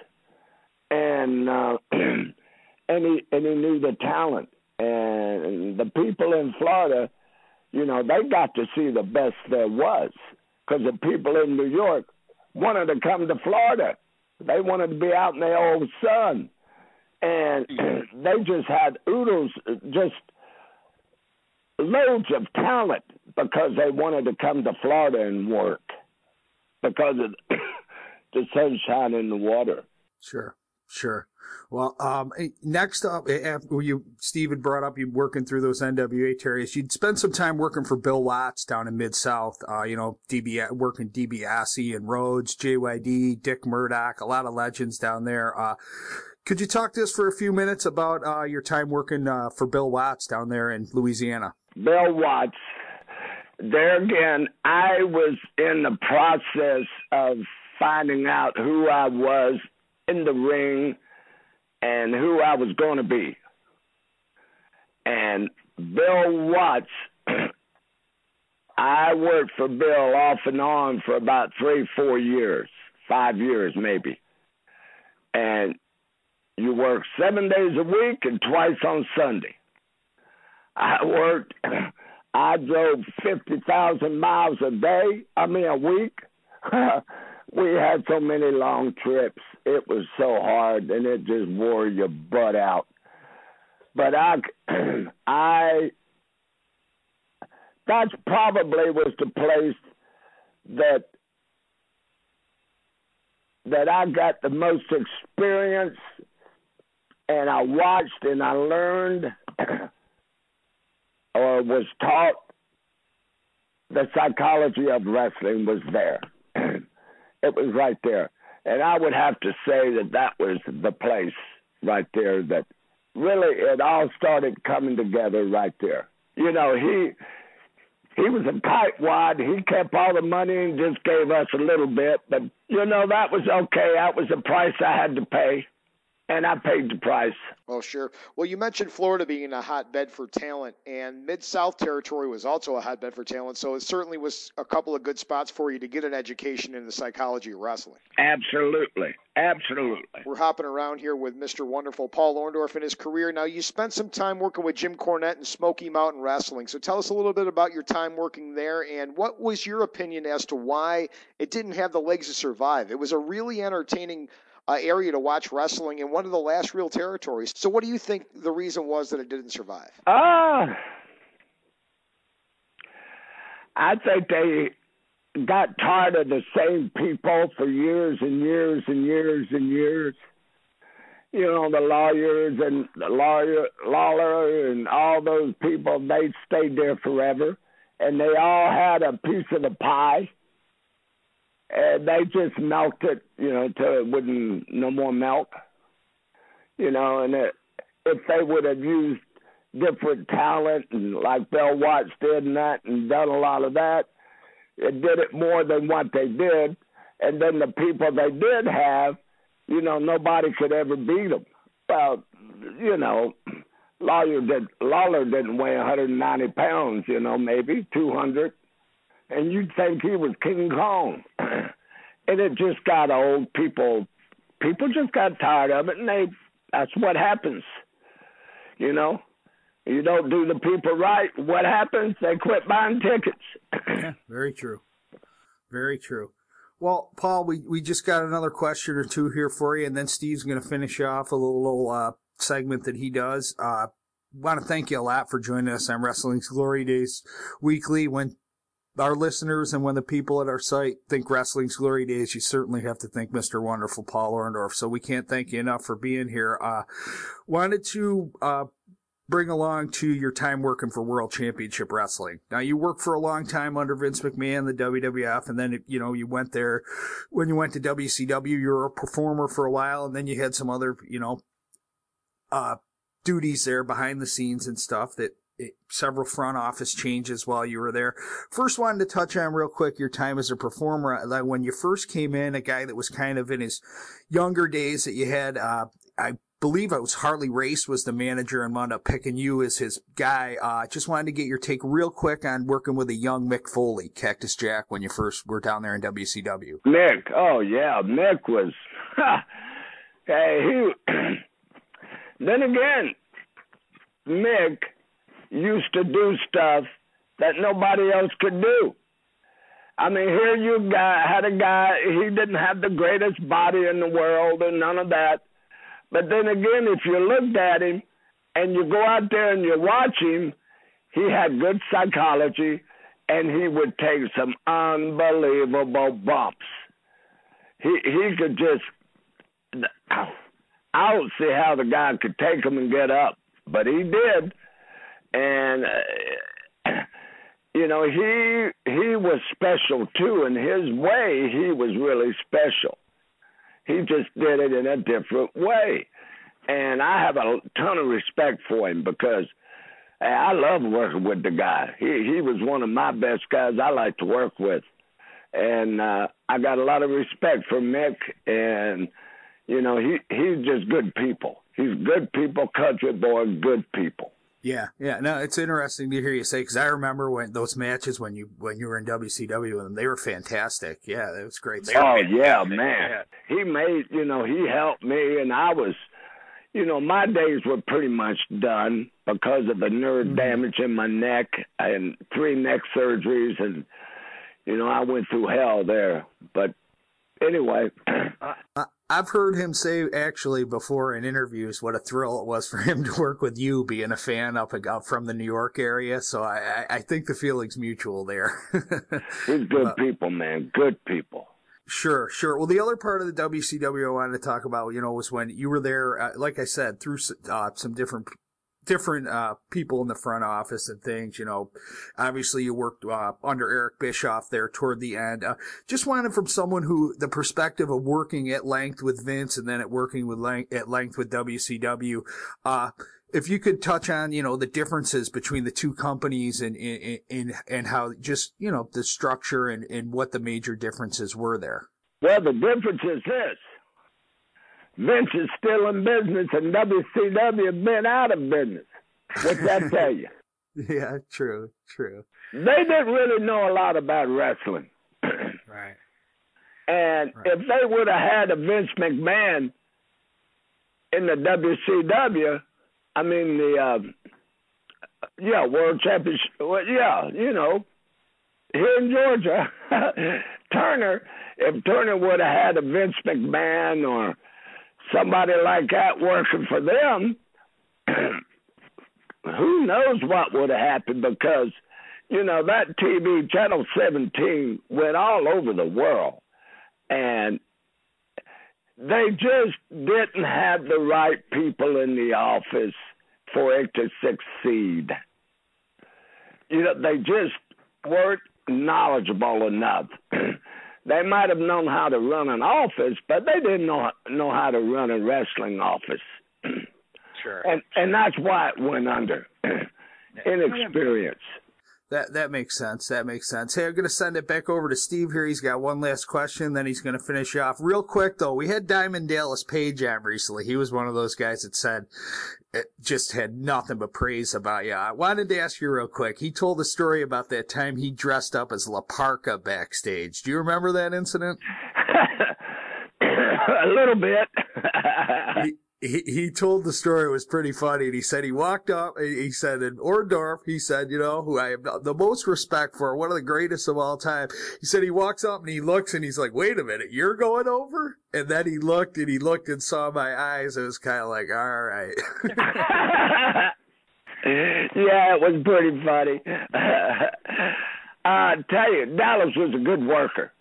and he knew the talent, and the people in Florida, you know, they got to see the best there was, because the people in New York wanted to come to Florida. They wanted to be out in the old sun. And they just had oodles, just loads of talent, because they wanted to come to Florida and work because of the sunshine and the water. Sure. Well, next up, Steve had brought up you working through those NWA territories. You'd spent some time working for Bill Watts down in Mid-South, working DiBiase and Rhodes, JYD, Dick Murdoch, a lot of legends down there. Could you talk to us for a few minutes about your time working for Bill Watts down there in Louisiana? Bill Watts, there again, I was in the process of finding out who I was in the ring and who I was going to be. And Bill Watts, I worked for Bill off and on for about 3-4 years, 5 years maybe. And you work 7 days a week and twice on Sunday. I drove 50,000 miles a week. We had so many long trips. It was so hard, and it just wore your butt out. But that probably was the place that I got the most experience, and I watched and I learned or was taught the psychology of wrestling was there. It was right there. And I would have to say that was the place right there that really it all started coming together right there. You know, he was a tightwad. He kept all the money and just gave us a little bit. But, you know, that was okay. That was the price I had to pay. And I paid the price. Oh, sure. Well, you mentioned Florida being a hotbed for talent, and Mid-South territory was also a hotbed for talent, so it certainly was a couple of good spots for you to get an education in the psychology of wrestling. Absolutely. We're hopping around here with Mr. Wonderful Paul Orndorff in his career. Now, you spent some time working with Jim Cornette and Smoky Mountain Wrestling, so tell us a little bit about your time working there, and what was your opinion as to why it didn't have the legs to survive? It was a really entertaining area to watch wrestling in one of the last real territories. So what do you think the reason was that it didn't survive? I think they got tired of the same people for years and years and years and years. You know, the lawyers and Lawler and all those people, they stayed there forever. And they all had a piece of the pie. And they just milked it, you know, till it wouldn't no more milk. You know, and if they would have used different talent and like Bill Watts did and that and done a lot of that, it did it more than what they did. And then the people they did have, you know, nobody could ever beat them. Well, you know, Lawler didn't weigh 190 pounds, you know, maybe 200. And you'd think he was King Kong. And it just got old. People just got tired of it, and that's what happens. You know? You don't do the people right, what happens? They quit buying tickets. Yeah, very true. Very true. Well, Paul, we just got another question or two here for you, and then Steve's going to finish off a little segment that he does. Want to thank you a lot for joining us on Wrestling's Glory Days Weekly. When our listeners and when the people at our site think Wrestling's Glory Days, you certainly have to thank Mr. Wonderful Paul Orndorff. So we can't thank you enough for being here. Wanted to bring along to your time working for World Championship Wrestling. Now, you worked for a long time under Vince McMahon, the WWF, and then, you went there. When you went to WCW, you were a performer for a while, and then you had some other, duties there behind the scenes and stuff several front office changes while you were there. First, wanted to touch on real quick your time as a performer. Like when you first came in, a guy that was kind of in his younger days that you had, I believe it was Harley Race was the manager and wound up picking you as his guy. Just wanted to get your take real quick on working with a young Mick Foley, Cactus Jack, when you first were down there in WCW. Mick, oh yeah, Mick was, hey, then again, Mick used to do stuff that nobody else could do. I mean, here you had a guy, he didn't have the greatest body in the world and none of that. But then again, if you looked at him and you go out there and you watch him, he had good psychology and he would take some unbelievable bumps. He could just, I don't see how the guy could take them and get up, but he did. And, he was special too. In his way, he was really special. He just did it in a different way. And I have a ton of respect for him because I love working with the guy. He was one of my best guys I like to work with. And I got a lot of respect for Mick. And, he's just good people. He's good people, country boy, good people. Yeah. No, it's interesting to hear you say, because I remember when those matches when you were in WCW and they were fantastic. Yeah, that was great. Yeah, man. Yeah. He made, he helped me, and I was, my days were pretty much done because of the nerve damage in my neck and 3 neck surgeries, and I went through hell there. But anyway. I've heard him say, actually, before in interviews, what a thrill it was for him to work with you, being a fan up from the New York area. So I think the feeling's mutual there. He's good people, man. Good people. Sure. Well, the other part of the WCW I wanted to talk about, was when you were there, like I said, through some different people in the front office and things, obviously you worked under Eric Bischoff there toward the end. Just wanted from someone who the perspective of working at length with Vince and then at working at length with WCW, if you could touch on, the differences between the two companies and how just, the structure and what the major differences were there. Well, the difference is this. Vince is still in business, and WCW has been out of business. What's that tell you? Yeah, true. They didn't really know a lot about wrestling. Right. And if they would have had a Vince McMahon in the WCW, I mean, World Championship, here in Georgia, if Turner would have had a Vince McMahon or somebody like that working for them, who knows what would have happened, because, that TV, Channel 17, went all over the world. And they just didn't have the right people in the office for it to succeed. They just weren't knowledgeable enough. They might have known how to run an office, but they didn't know how to run a wrestling office. Sure. And that's why it went under. Inexperience. That makes sense. Hey, I'm going to send it back over to Steve here. He's got one last question, then he's going to finish off. Real quick, though, we had Diamond Dallas Page on recently. He was one of those guys that said it just had nothing but praise about you. I wanted to ask you real quick. He told a story about that time he dressed up as La Parka backstage. Do you remember that incident? A little bit. He told the story. It was pretty funny. And he said he walked up, he said, in Orndorff, he said, who I have the most respect for, one of the greatest of all time. He said he walks up and he looks and he's like, wait a minute, you're going over? And then he looked and saw my eyes. It was kind of like, all right. Yeah, it was pretty funny. I tell you, Dallas was a good worker.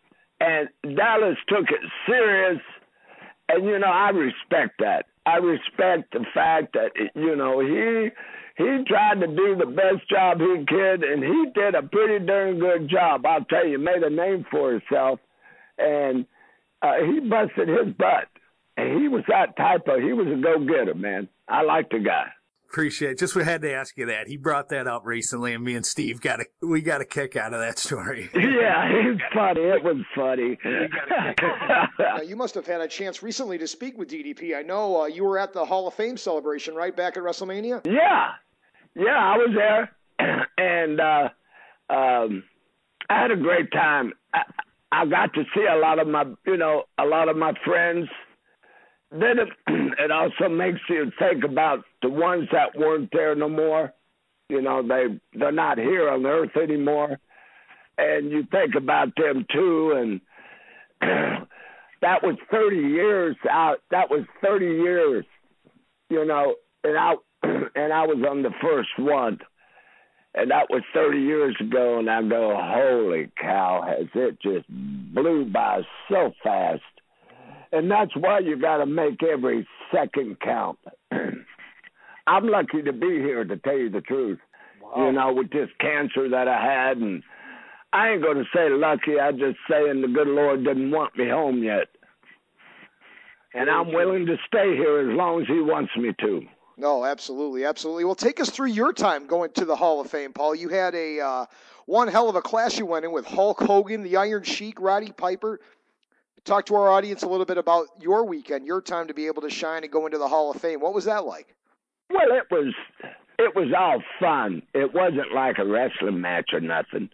And Dallas took it serious. And, you know, I respect that. I respect the fact that, you know, he tried to do the best job he could, and he did a pretty darn good job. I'll tell you, made a name for himself. And he busted his butt. And he was that type of, he was a go-getter, man. I like the guy. Appreciate it. Just we had to ask you that. He brought that up recently, and me and Steve got a kick out of that story. Yeah, it's funny. It was funny. You must have had a chance recently to speak with DDP. I know you were at the Hall of Fame celebration, right, back at WrestleMania? Yeah, I was there, and I had a great time. I got to see a lot of my friends. Then it also makes you think about the ones that weren't there no more. You know, they're not here on earth anymore. And you think about them too. And that was 30 years out. That was 30 years, you know, and I was on the first one. And that was 30 years ago. And I go, holy cow, has it just blew by so fast. And that's why you got to make every second count. I'm lucky to be here, to tell you the truth. Wow. You know, with this cancer that I had. And I ain't going to say lucky. I'm just saying the good Lord didn't want me home yet. And I'm willing to stay here as long as he wants me to. No, absolutely, absolutely. Well, take us through your time going to the Hall of Fame, Paul. You had one hell of a class you went in with Hulk Hogan, the Iron Sheik, Roddy Piper. Talk to our audience a little bit about your weekend, your time to be able to shine and go into the Hall of Fame. What was that like? Well, it was all fun. It wasn't like a wrestling match or nothing.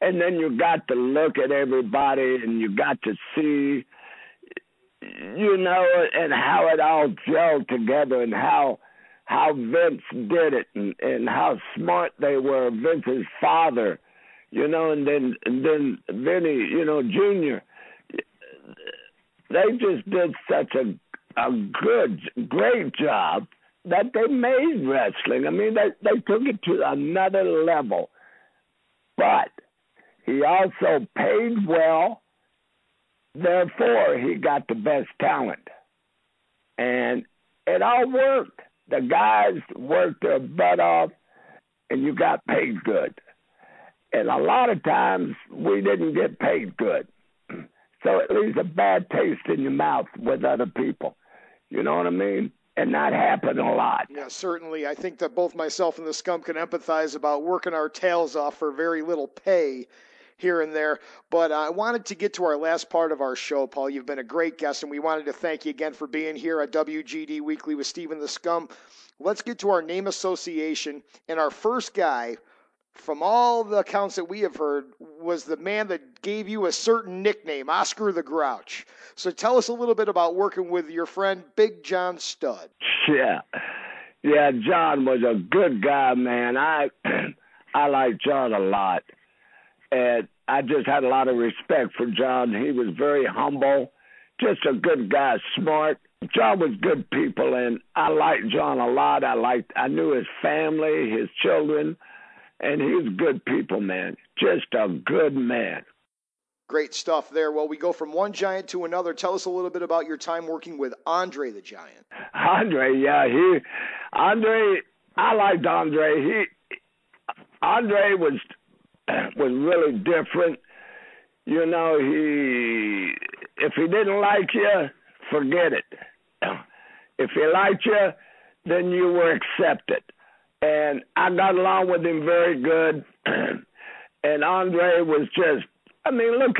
And then you got to look at everybody, and you got to see, you know, and how it all gelled together, and how Vince did it, and how smart they were. Vince's father, you know, and then Vinny, you know, Jr. They just did such a great job that they made wrestling. I mean, they took it to another level. But he also paid well. Therefore, he got the best talent. And it all worked. The guys worked their butt off, and you got paid good. And a lot of times, we didn't get paid good. So it leaves a bad taste in your mouth with other people. You know what I mean? And that happened a lot. Yeah, certainly. I think that both myself and the Scum can empathize about working our tails off for very little pay here and there. But I wanted to get to our last part of our show, Paul. You've been a great guest, and we wanted to thank you again for being here at WGD Weekly with Steve and the Scum. Let's get to our name association. And our first guy, from all the accounts that we have heard, was the man that gave you a certain nickname, Oscar the Grouch. So tell us a little bit about working with your friend, Big John Studd. Yeah, John was a good guy, man. I like John a lot. And I just had a lot of respect for John. He was very humble, just a good guy, smart. John was good people, and I liked John a lot. I knew his family, his children. And he was good people, man. Just a good man. Great stuff there. Well, we go from one giant to another. Tell us a little bit about your time working with Andre the Giant. Andre, yeah. I liked Andre. Andre was really different. You know, if he didn't like you, forget it. If he liked you, then you were accepted. And I got along with him very good. And Andre was just, I mean, look,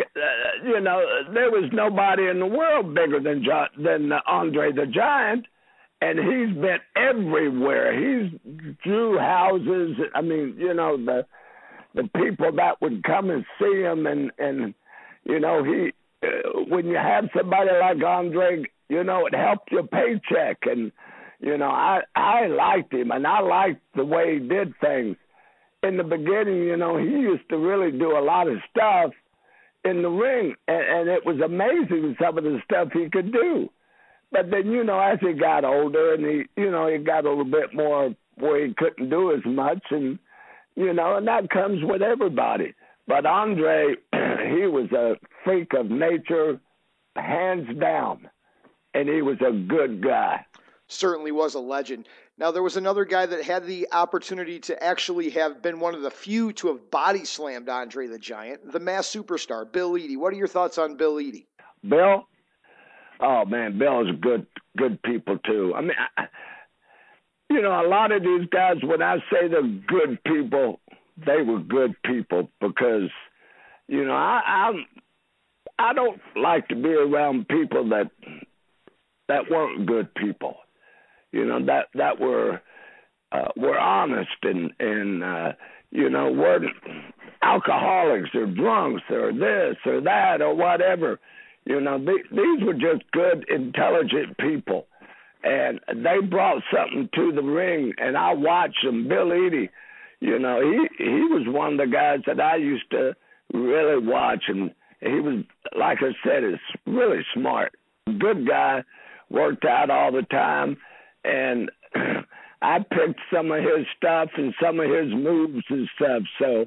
you know, there was nobody in the world bigger than Andre the Giant. And he's been everywhere. He's drew houses. I mean, you know, the people that would come and see him. And you know, when you have somebody like Andre, you know, it helped your paycheck. And you know, I liked him, and I liked the way he did things. In the beginning, you know, he used to really do a lot of stuff in the ring, and it was amazing some of the stuff he could do. But then, you know, as he got older and he got a little bit more where he couldn't do as much, and, you know, and that comes with everybody. But Andre, he was a freak of nature, hands down, and he was a good guy. Certainly was a legend. Now, there was another guy that had the opportunity to actually have been one of the few to have body slammed Andre the Giant, the mass superstar, Bill Eadie. What are your thoughts on Bill Eadie? Bill? Oh, man, Bill is good people, too. I mean, a lot of these guys, when I say they're good people, they were good people because, I don't like to be around people that weren't good people. That were honest and weren't alcoholics or drunks or this or that or whatever. These were just good, intelligent people, and they brought something to the ring. And I watched them. Bill Eadie, he was one of the guys that I used to really watch, and he was, like I said, is really smart, good guy, worked out all the time. And I picked some of his stuff and some of his moves and stuff. So,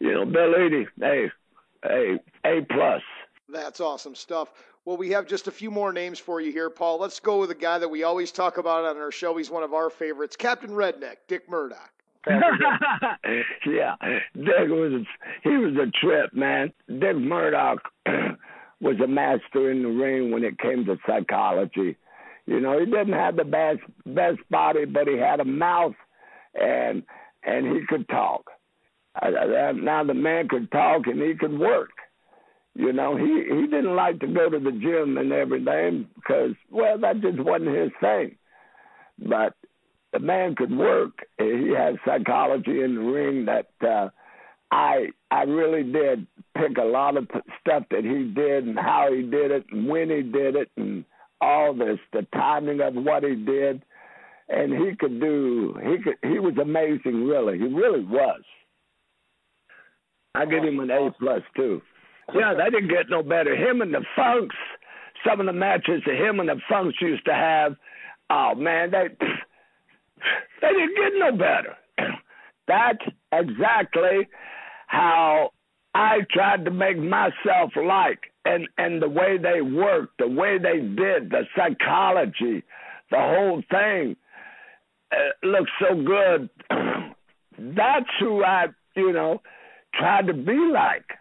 Bill Eadie, hey, A+. That's awesome stuff. Well, we have just a few more names for you here, Paul. Let's go with a guy that we always talk about on our show. He's one of our favorites, Captain Redneck, Dick Murdoch. Yeah, Dick he was a trip, man. Dick Murdoch was a master in the ring when it came to psychology. He didn't have the best body, but he had a mouth, and he could talk. Now the man could talk and he could work. He didn't like to go to the gym and everything because, well, that just wasn't his thing. But the man could work. He had psychology in the ring that I really did pick a lot of stuff that he did and how he did it and when he did it and all this, the timing of what he did, and he was amazing, really. He really was. I give him an A+ too. Yeah, they didn't get no better. Him and the Funks, some of the matches that him and the Funks used to have, oh man, they didn't get no better. That's exactly how I tried to make myself like. And the way they worked, the way they did, the psychology, the whole thing looked so good. That's who I, tried to be like.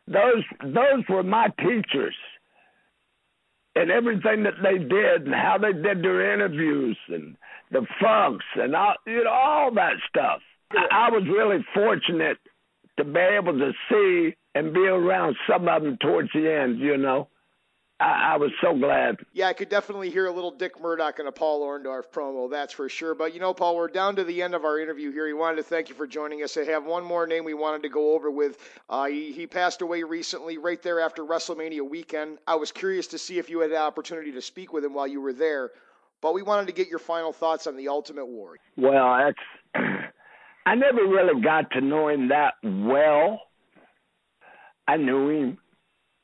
Those were my teachers. And everything that they did and how they did their interviews and the Funks and all that stuff. I was really fortunate to be able to see and be around some of them towards the end, I was so glad. Yeah, I could definitely hear a little Dick Murdoch and a Paul Orndorff promo, that's for sure. But, Paul, we're down to the end of our interview here. We wanted to thank you for joining us. I have one more name we wanted to go over with. He passed away recently, right there after WrestleMania weekend. I was curious to see if you had the opportunity to speak with him while you were there. But we wanted to get your final thoughts on the Ultimate Warrior. Well, I never really got to know him that well. I knew him.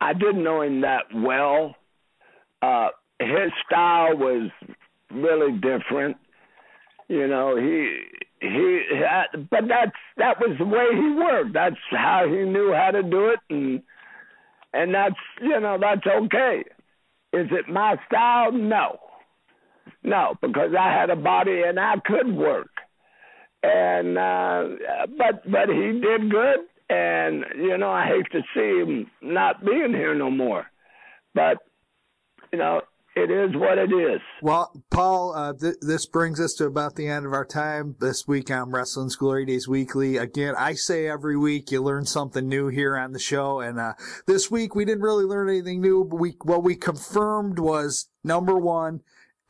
I didn't know him that well. His style was really different. But that was the way he worked. That's how he knew how to do it, and that's okay. Is it my style? No, because I had a body and I could work, and but he did good. And, I hate to see him not being here no more. But, it is what it is. Well, Paul, this brings us to about the end of our time this week on Wrestling's Glory Days Weekly. Again, I say every week you learn something new here on the show. And this week we didn't really learn anything new, but what we confirmed was, number one,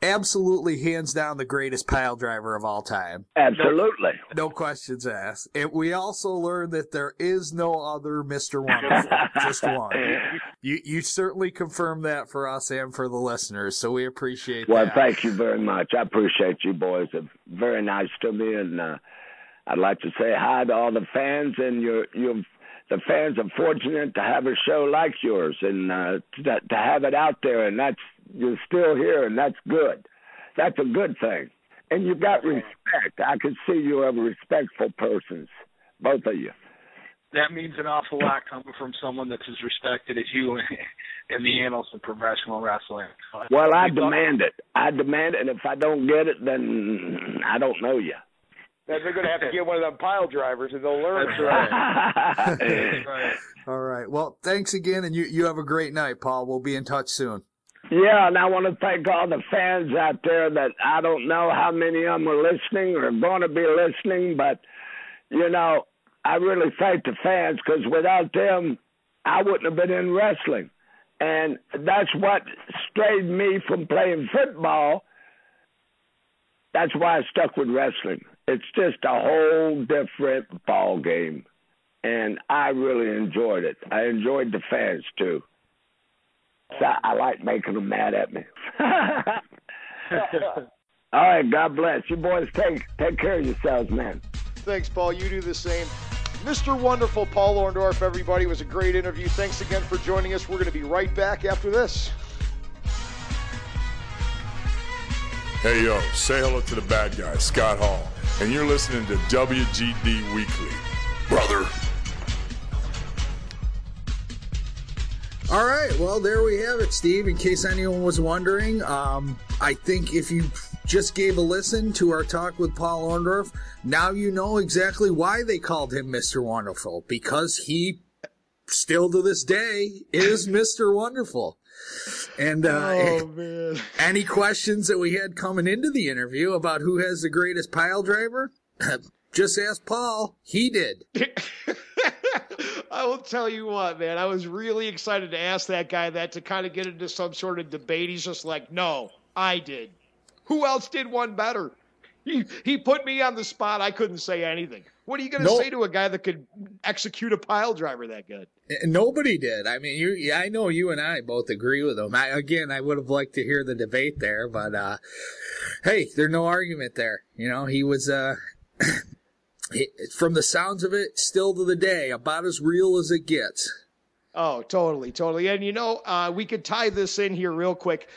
absolutely hands down the greatest pile driver of all time. Absolutely. No questions asked. And we also learned that there is no other Mr. Wonderful, just one. You certainly confirmed that for us and for the listeners, so we appreciate that. Well, thank you very much. I appreciate you boys. It's very nice to me, and I'd like to say hi to all the fans, and the fans are fortunate to have a show like yours and to have it out there, and you're still here, and that's good. That's a good thing. And you've got respect. I can see you're a respectful persons, both of you. that means an awful lot coming from someone that's as respected as you in the annals of professional wrestling. Well, I demand it. I demand it, and if I don't get it, then I don't know you. Then they're going to have to get one of them pile drivers, and they'll learn. That's right. That's right. All right. Well, thanks again, and you have a great night, Paul. We'll be in touch soon. Yeah, and I want to thank all the fans out there that I don't know how many of them are listening or going to be listening, but, you know, I really thank the fans because without them, I wouldn't have been in wrestling. And that's what strayed me from playing football. That's why I stuck with wrestling. It's just a whole different ball game, and I really enjoyed it. I enjoyed the fans, too. So I like making them mad at me. All right, God bless. You boys take care of yourselves, man. Thanks, Paul. You do the same. Mr. Wonderful Paul Orndorff, everybody. It was a great interview. Thanks again for joining us. We're going to be right back after this. Hey, yo, say hello to the bad guy, Scott Hall. And you're listening to WGD Weekly. Brother. All right, well, there we have it, Steve. In case anyone was wondering, I think if you just gave a listen to our talk with Paul Orndorff, now you know exactly why they called him Mr. Wonderful, because he still to this day is Mr. Wonderful. And any questions that we had coming into the interview about who has the greatest pile driver, just ask Paul. He did. I will tell you what, man, I was really excited to ask that guy that to kind of get into some sort of debate. He's just like, no, I did. Who else did one better? He put me on the spot. I couldn't say anything. What are you going to say to a guy that could execute a pile driver that good? Nobody did. I mean, I know you and I both agree with him. I would have liked to hear the debate there, but hey, there's no argument there. You know, he was from the sounds of it, still to the day, about as real as it gets. Oh, totally, totally. And, you know, we could tie this in here real quick.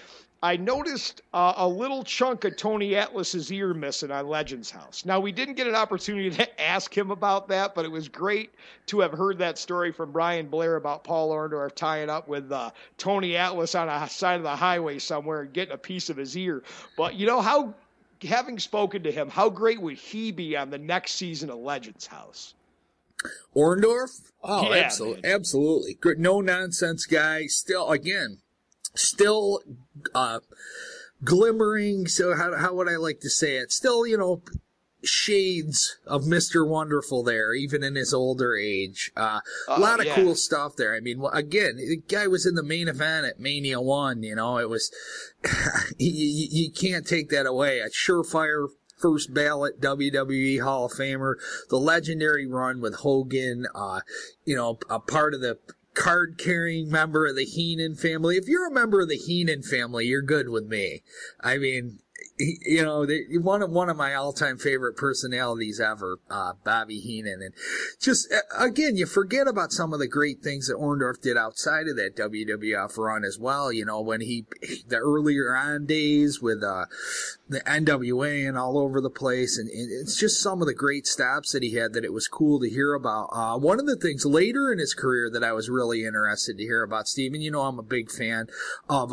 I noticed a little chunk of Tony Atlas's ear missing on Legends House. Now, we didn't get an opportunity to ask him about that, but it was great to have heard that story from Brian Blair about Paul Orndorff tying up with Tony Atlas on a side of the highway somewhere and getting a piece of his ear. But, you know, having spoken to him, how great would he be on the next season of Legends House? Orndorff? Oh, yeah, absolutely. Good, no-nonsense guy. Still glimmering, so how would I like to say it? Still, you know, shades of Mr. Wonderful there, even in his older age. A lot of cool stuff there. I mean, again, the guy was in the main event at Mania 1, you know, it was, you can't take that away. A surefire first ballot WWE Hall of Famer, the legendary run with Hogan, you know, a part of the card-carrying member of the Heenan family. If you're a member of the Heenan family, you're good with me. I mean, you know, one of my all-time favorite personalities ever, Bobby Heenan. And just, again, you forget about some of the great things that Orndorff did outside of that WWF run as well. You know, when the earlier on days with the NWA and all over the place. And it's just some of the great stops that he had that it was cool to hear about. One of the things later in his career that I was really interested to hear about, Steven, you know, I'm a big fan of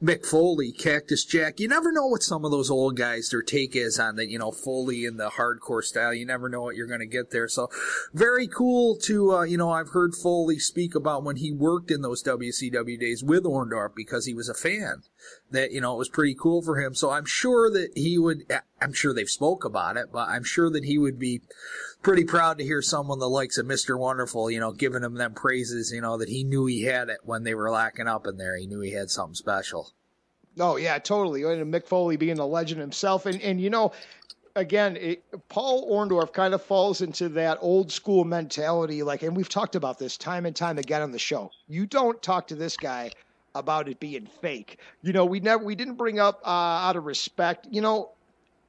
Mick Foley, Cactus Jack. You never know what some of those old guys, their take is on the, you know, Foley and the hardcore style. You never know what you're going to get there. So very cool to, you know, I've heard Foley speak about when he worked in those WCW days with Orndorff because he was a fan. That, you know, it was pretty cool for him. So I'm sure that he would, I'm sure they've spoke about it, but I'm sure that he would be pretty proud to hear someone the likes of Mr. Wonderful, you know, giving him them praises, you know, that he knew he had it when they were lacking up in there. He knew he had something special. Oh, yeah, totally. And Mick Foley being a legend himself. And you know, again, Paul Orndorff kind of falls into that old school mentality. Like, and we've talked about this time and time again on the show. You don't talk to this guy about it being fake. You know, we didn't bring up out of respect, you know.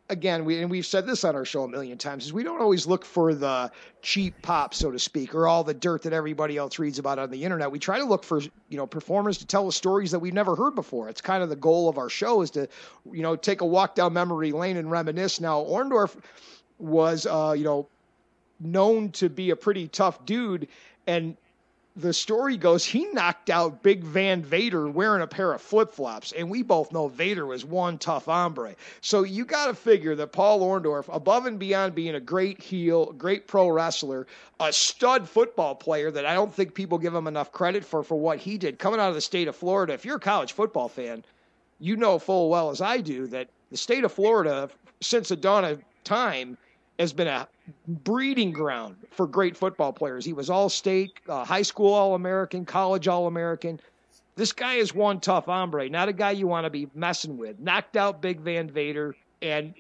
Again, we've said this on our show a million times, is we don't always look for the cheap pop, so to speak, or all the dirt that everybody else reads about on the internet. We try to look for, you know, performers to tell us stories that we've never heard before. It's kind of the goal of our show, is to, you know, take a walk down memory lane and reminisce. Now, Orndorff was, you know, known to be a pretty tough dude. And the story goes, he knocked out Big Van Vader wearing a pair of flip-flops. And we both know Vader was one tough hombre. So you got to figure that Paul Orndorff, above and beyond being a great heel, great pro wrestler, a stud football player that I don't think people give him enough credit for what he did coming out of the state of Florida. If you're a college football fan, you know full well as I do that the state of Florida, since the dawn of time, has been a breeding ground for great football players. He was all-state, high school All-American, college All-American. This guy is one tough hombre, not a guy you want to be messing with. Knocked out Big Van Vader, and,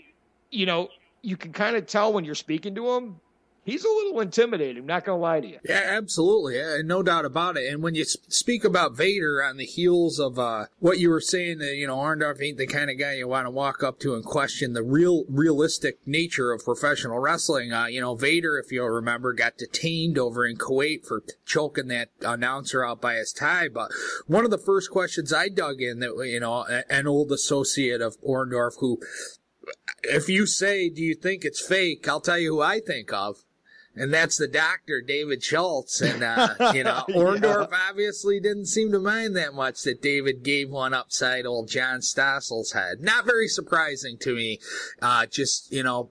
you know, you can kind of tell when you're speaking to him, he's a little intimidating, I'm not going to lie to you. Yeah, absolutely. No doubt about it. And when you speak about Vader on the heels of what you were saying, that, you know, Orndorff ain't the kind of guy you want to walk up to and question the realistic nature of professional wrestling. You know, Vader, if you'll remember, got detained over in Kuwait for choking that announcer out by his tie. But one of the first questions I dug in, that, you know, an old associate of Orndorff who, if you say, do you think it's fake, I'll tell you who I think of. And that's the doctor, David Schultz. And, you know, Orndorff obviously didn't seem to mind that much that David gave one upside old John Stossel's head. Not very surprising to me. Just, you know,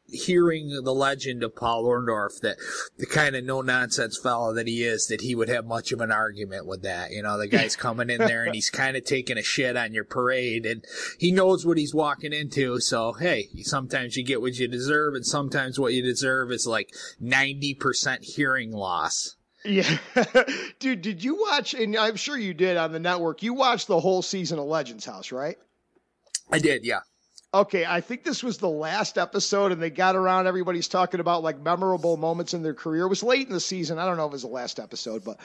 hearing the legend of Paul Orndorff, that the kind of no-nonsense fellow that he is, that he would have much of an argument with that. You know, the guy's coming in there and he's kind of taking a shit on your parade, and he knows what he's walking into. So, hey, sometimes you get what you deserve, and sometimes what you deserve is like 90% hearing loss. Yeah. Dude, did you watch, and I'm sure you did on the network, you watched the whole season of Legends House, right? I did, yeah. Okay, I think this was the last episode, and they got around, everybody's talking about like memorable moments in their career. It was late in the season. I don't know if it was the last episode, but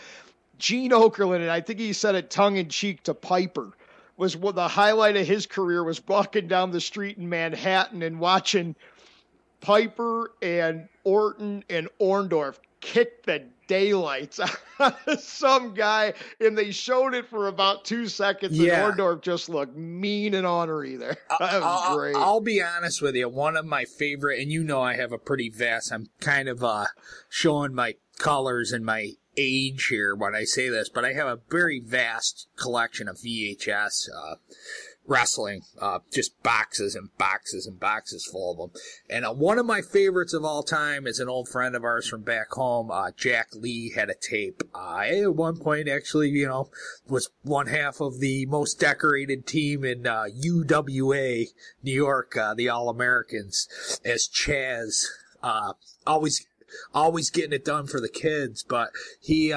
Gene Okerlund, and I think he said it tongue-in-cheek to Piper, was what the highlight of his career was walking down the street in Manhattan and watching Piper and Orton and Orndorff kick the daylights out of some guy, and they showed it for about 2 seconds, and Orndorff just looked mean and ornery there. That was great. I'll be honest with you. One of my favorite, and you know I have a pretty vast, I'm kind of showing my colors and my age here when I say this, but I have a very vast collection of VHS wrestling, just boxes and boxes and boxes full of them. And one of my favorites of all time is an old friend of ours from back home. Jack Lee had a tape. At one point, actually, you know, was one half of the most decorated team in UWA, New York, the All-Americans, as Chaz, always getting it done for the kids, but he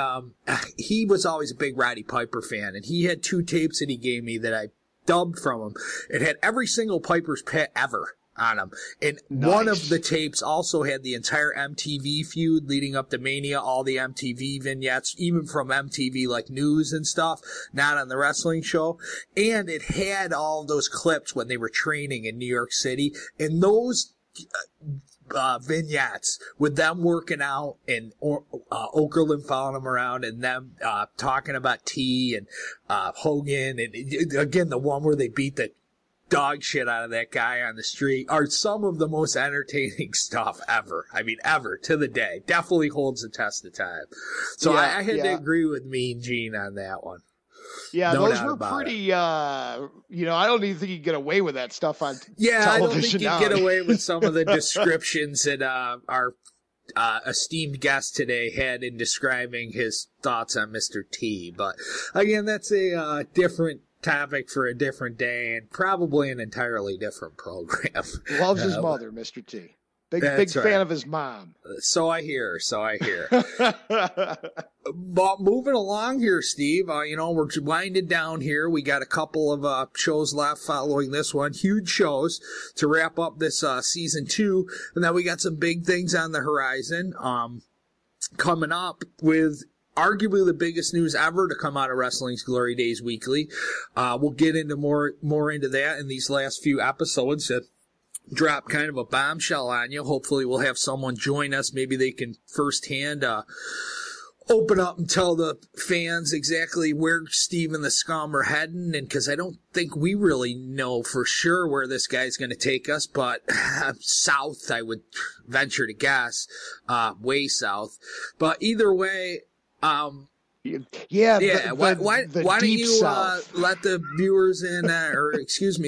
was always a big Roddy Piper fan, and he had 2 tapes that he gave me that I dubbed from him. It had every single Piper's Pit ever on them. And one of the tapes also had the entire MTV feud leading up to Mania, all the MTV vignettes, even from MTV like news and stuff, not on the wrestling show. And it had all those clips when they were training in New York City. And those vignettes with them working out and Okerlund following them around, and them talking about T and Hogan, and again the one where they beat the dog shit out of that guy on the street, are some of the most entertaining stuff ever. I mean, ever, to the day. Definitely holds the test of time. So I had to agree with Mean Gene on that one. Yeah, no, those were pretty, you know, I don't even think you get away with that stuff on television. I don't think you get away with some of the descriptions that our esteemed guest today had in describing his thoughts on Mr. T. But, again, that's a different topic for a different day and probably an entirely different program. Loves his mother, Mr. T. Big fan of his mom. So I hear. But moving along here, Steve, you know, we're winding down here. We got a couple of shows left following this one. Huge shows to wrap up this season 2. And then we got some big things on the horizon coming up with arguably the biggest news ever to come out of Wrestling's Glory Days Weekly. We'll get into more into that in these last few episodes. Drop kind of a bombshell on you. Hopefully we'll have someone join us. Maybe they can firsthand open up and tell the fans exactly where Steve and the Scum are heading, and because I don't think we really know for sure where this guy's going to take us, but south, I would venture to guess, way south. But either way, why don't you let the viewers in,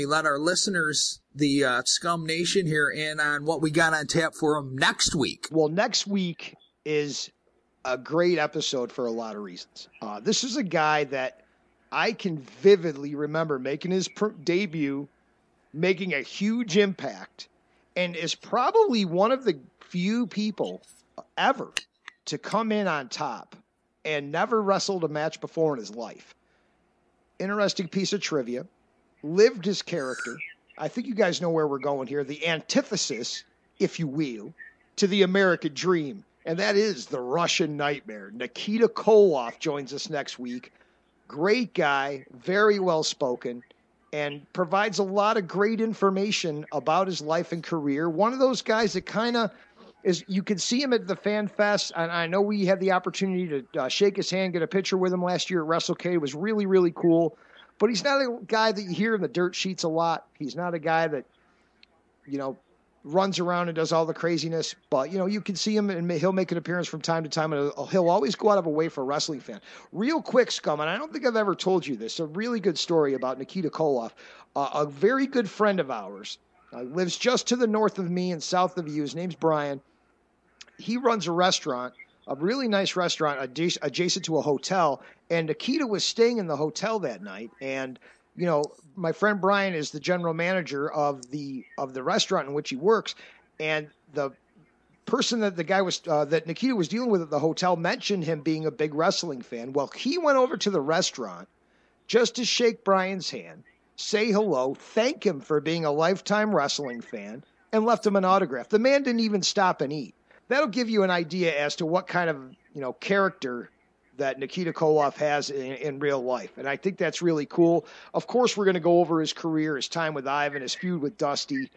let our listeners, the Scum Nation here, in on what we got on tap for them next week. Well, next week is a great episode for a lot of reasons. This is a guy that I can vividly remember making his debut, making a huge impact, and is probably one of the few people ever to come in on top and never wrestled a match before in his life. Interesting piece of trivia. Lived his character. I think you guys know where we're going here. The antithesis, if you will, to the American dream. And that is the Russian Nightmare. Nikita Koloff joins us next week. Great guy, very well spoken, and provides a lot of great information about his life and career. One of those guys that kind of is, you can see him at the Fan Fest, and I know we had the opportunity to shake his hand, get a picture with him last year at WrestleCade. It was really, really cool. But he's not a guy that you hear in the dirt sheets a lot. He's not a guy that, runs around and does all the craziness, but you can see him and he'll make an appearance from time to time, and he'll always go out of a way for a wrestling fan. Real quick, Scum, and I don't think I've ever told you this, a really good story about Nikita Koloff. A very good friend of ours, lives just to the north of me and south of you. His name's Brian. He runs a restaurant, a really nice restaurant adjacent to a hotel, and Nikita was staying in the hotel that night, and my friend Brian is the general manager of the restaurant in which he works, and the person that that Nikita was dealing with at the hotel mentioned him being a big wrestling fan. Well, he went over to the restaurant just to shake Brian's hand, say hello, thank him for being a lifetime wrestling fan, and left him an autograph. The man didn't even stop and eat. That'll give you an idea as to what kind of character that Nikita Koloff has in real life. And I think that's really cool. Of course, we're going to go over his career, his time with Ivan, his feud with Dusty.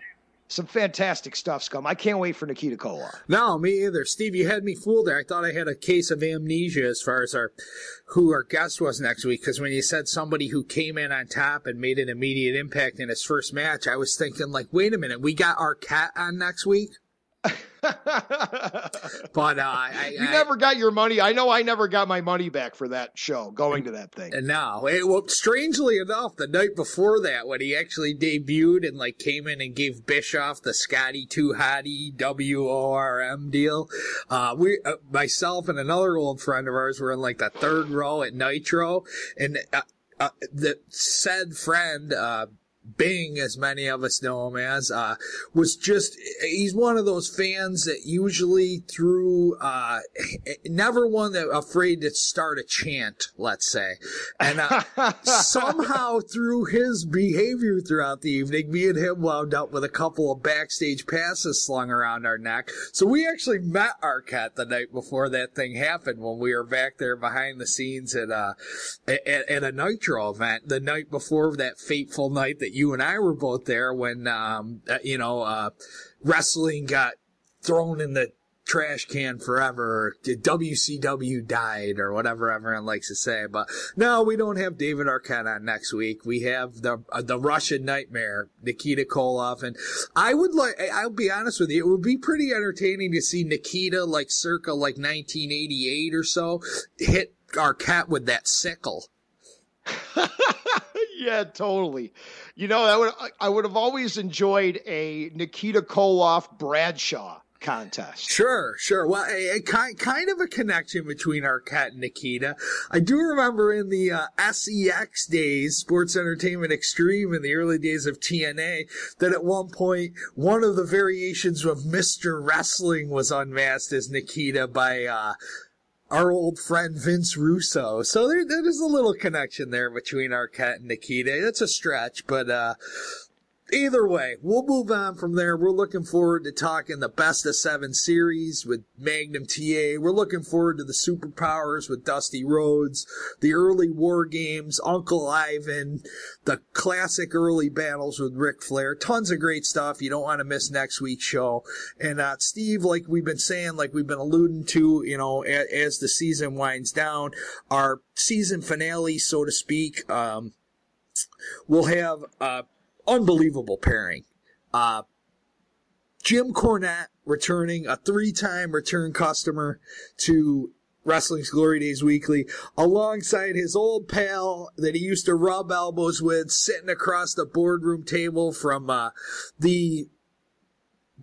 Some fantastic stuff, Scum. I can't wait for Nikita Koloff. No, me either. Steve, you had me fooled there. I thought I had a case of amnesia as far as who our guest was next week, because when you said somebody who came in on top and made an immediate impact in his first match, I was thinking, wait a minute, we got our cat on next week? But you never got your money. I know I never got my money back for that show, going to that thing. No, well, strangely enough, the night before that, when he actually debuted and came in and gave Bischoff the Scotty Too Hottie WORM deal, myself and another old friend of ours were in the third row at Nitro, and the said friend, Bing, as many of us know him as, he's one of those fans that usually never one that afraid to start a chant, let's say. And somehow through his behavior throughout the evening, me and him wound up with a couple of backstage passes slung around our neck. So we actually met Arquette the night before that thing happened, when we were back there behind the scenes at a Nitro event, the night before that fateful night that you and I were both there, when wrestling got thrown in the trash can forever, WCW died, or whatever everyone likes to say. But no, we don't have David Arquette on next week. We have the Russian Nightmare, Nikita Koloff, and I'll be honest with you, it would be pretty entertaining to see Nikita circa 1988 or so hit Arquette with that sickle. Yeah, totally. I would have always enjoyed a Nikita Koloff Bradshaw contest. Sure. Well, kind of a connection between Arquette and Nikita. I do remember in the SEX days, Sports Entertainment Extreme, in the early days of TNA, that at one point, one of the variations of Mr. Wrestling was unmasked as Nikita by our old friend Vince Russo. So there's a little connection there between Arquette and Nikita. It's a stretch, but Either way, we'll move on from there. We're looking forward to talking the Best of 7 series with Magnum TA. We're looking forward to the Superpowers with Dusty Rhodes, the early War Games, Uncle Ivan, the classic early battles with Ric Flair. Tons of great stuff. You don't want to miss next week's show. And Steve, like we've been saying, like we've been alluding to, you know, as the season winds down, our season finale, so to speak, we'll have unbelievable pairing. Jim Cornette returning, a 3-time return customer to Wrestling's Glory Days Weekly, alongside his old pal that he used to rub elbows with, sitting across the boardroom table from the,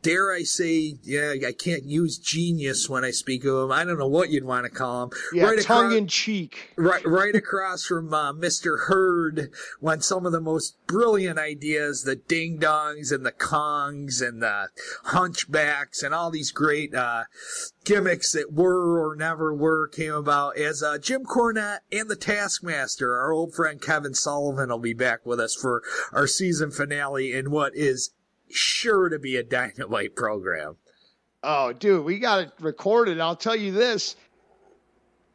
dare I say, yeah, I can't use genius when I speak of him. I don't know what you'd want to call him. Yeah, right tongue-in-cheek. Right across from Mr. Hurd, when some of the most brilliant ideas, the ding-dongs and the kongs and the hunchbacks and all these great gimmicks that were or never were came about, as Jim Cornette and the Taskmaster, our old friend Kevin Sullivan, will be back with us for our season finale in what is sure to be a dynamite program. Oh, dude, we got it recorded. I'll tell you this.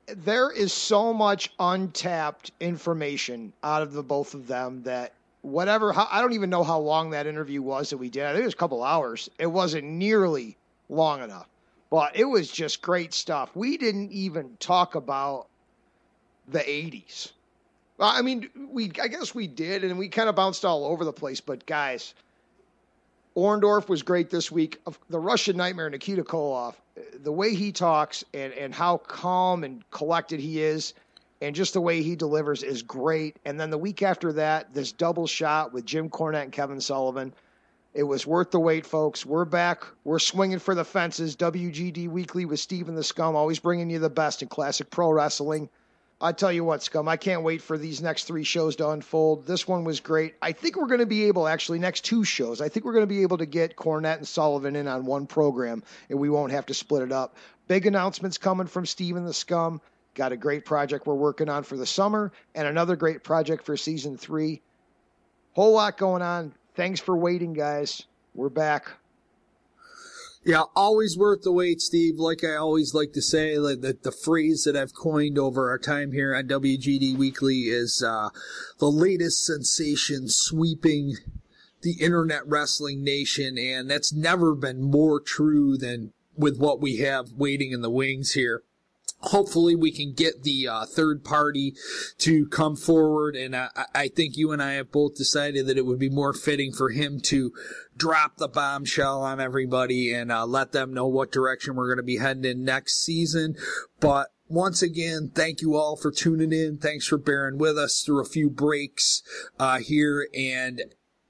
There is so much untapped information out of the both of them that I don't even know how long that interview was that we did. I think it was a couple hours. It wasn't nearly long enough, but it was just great stuff. We didn't even talk about the 80s. I mean, I guess we did, and we kind of bounced all over the place, but guys, Orndorff was great this week. The Russian Nightmare, Nikita Koloff, the way he talks and how calm and collected he is, and just the way he delivers is great. And then the week after that, this double shot with Jim Cornette and Kevin Sullivan, it was worth the wait, folks. We're back. We're swinging for the fences. WGD Weekly with Steve and the Scum, always bringing you the best in classic pro wrestling. I tell you what, Scum, I can't wait for these next 3 shows to unfold. This one was great. I think we're going to be able, actually, next 2 shows, I think we're going to be able to get Cornette and Sullivan in on one program, and we won't have to split it up. Big announcements coming from Steve and the Scum. Got a great project we're working on for the summer, and another great project for season 3. Whole lot going on. Thanks for waiting, guys. We're back. Yeah, always worth the wait, Steve. Like I always like to say, like the phrase that I've coined over our time here on WGD Weekly is the latest sensation sweeping the internet wrestling nation, and that's never been more true than with what we have waiting in the wings here. Hopefully we can get the third party to come forward, and I think you and I have both decided that it would be more fitting for him to drop the bombshell on everybody and let them know what direction we're going to be heading in next season. But once again, thank you all for tuning in. Thanks for bearing with us through a few breaks here, and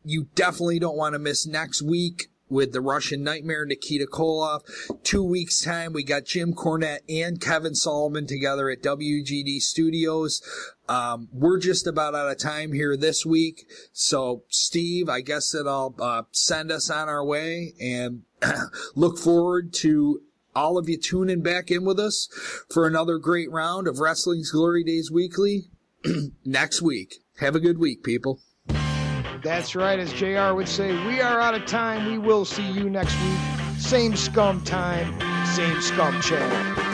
you definitely don't want to miss next week with the Russian Nightmare, Nikita Koloff. 2 weeks' time, we got Jim Cornette and Kevin Sullivan together at WGD Studios. We're just about out of time here this week. So, Steve, I guess that I'll send us on our way, and look forward to all of you tuning back in with us for another great round of Wrestling's Glory Days Weekly next week. Have a good week, people. That's right, as JR would say, we are out of time. We will see you next week. Same Scum time, same Scum channel.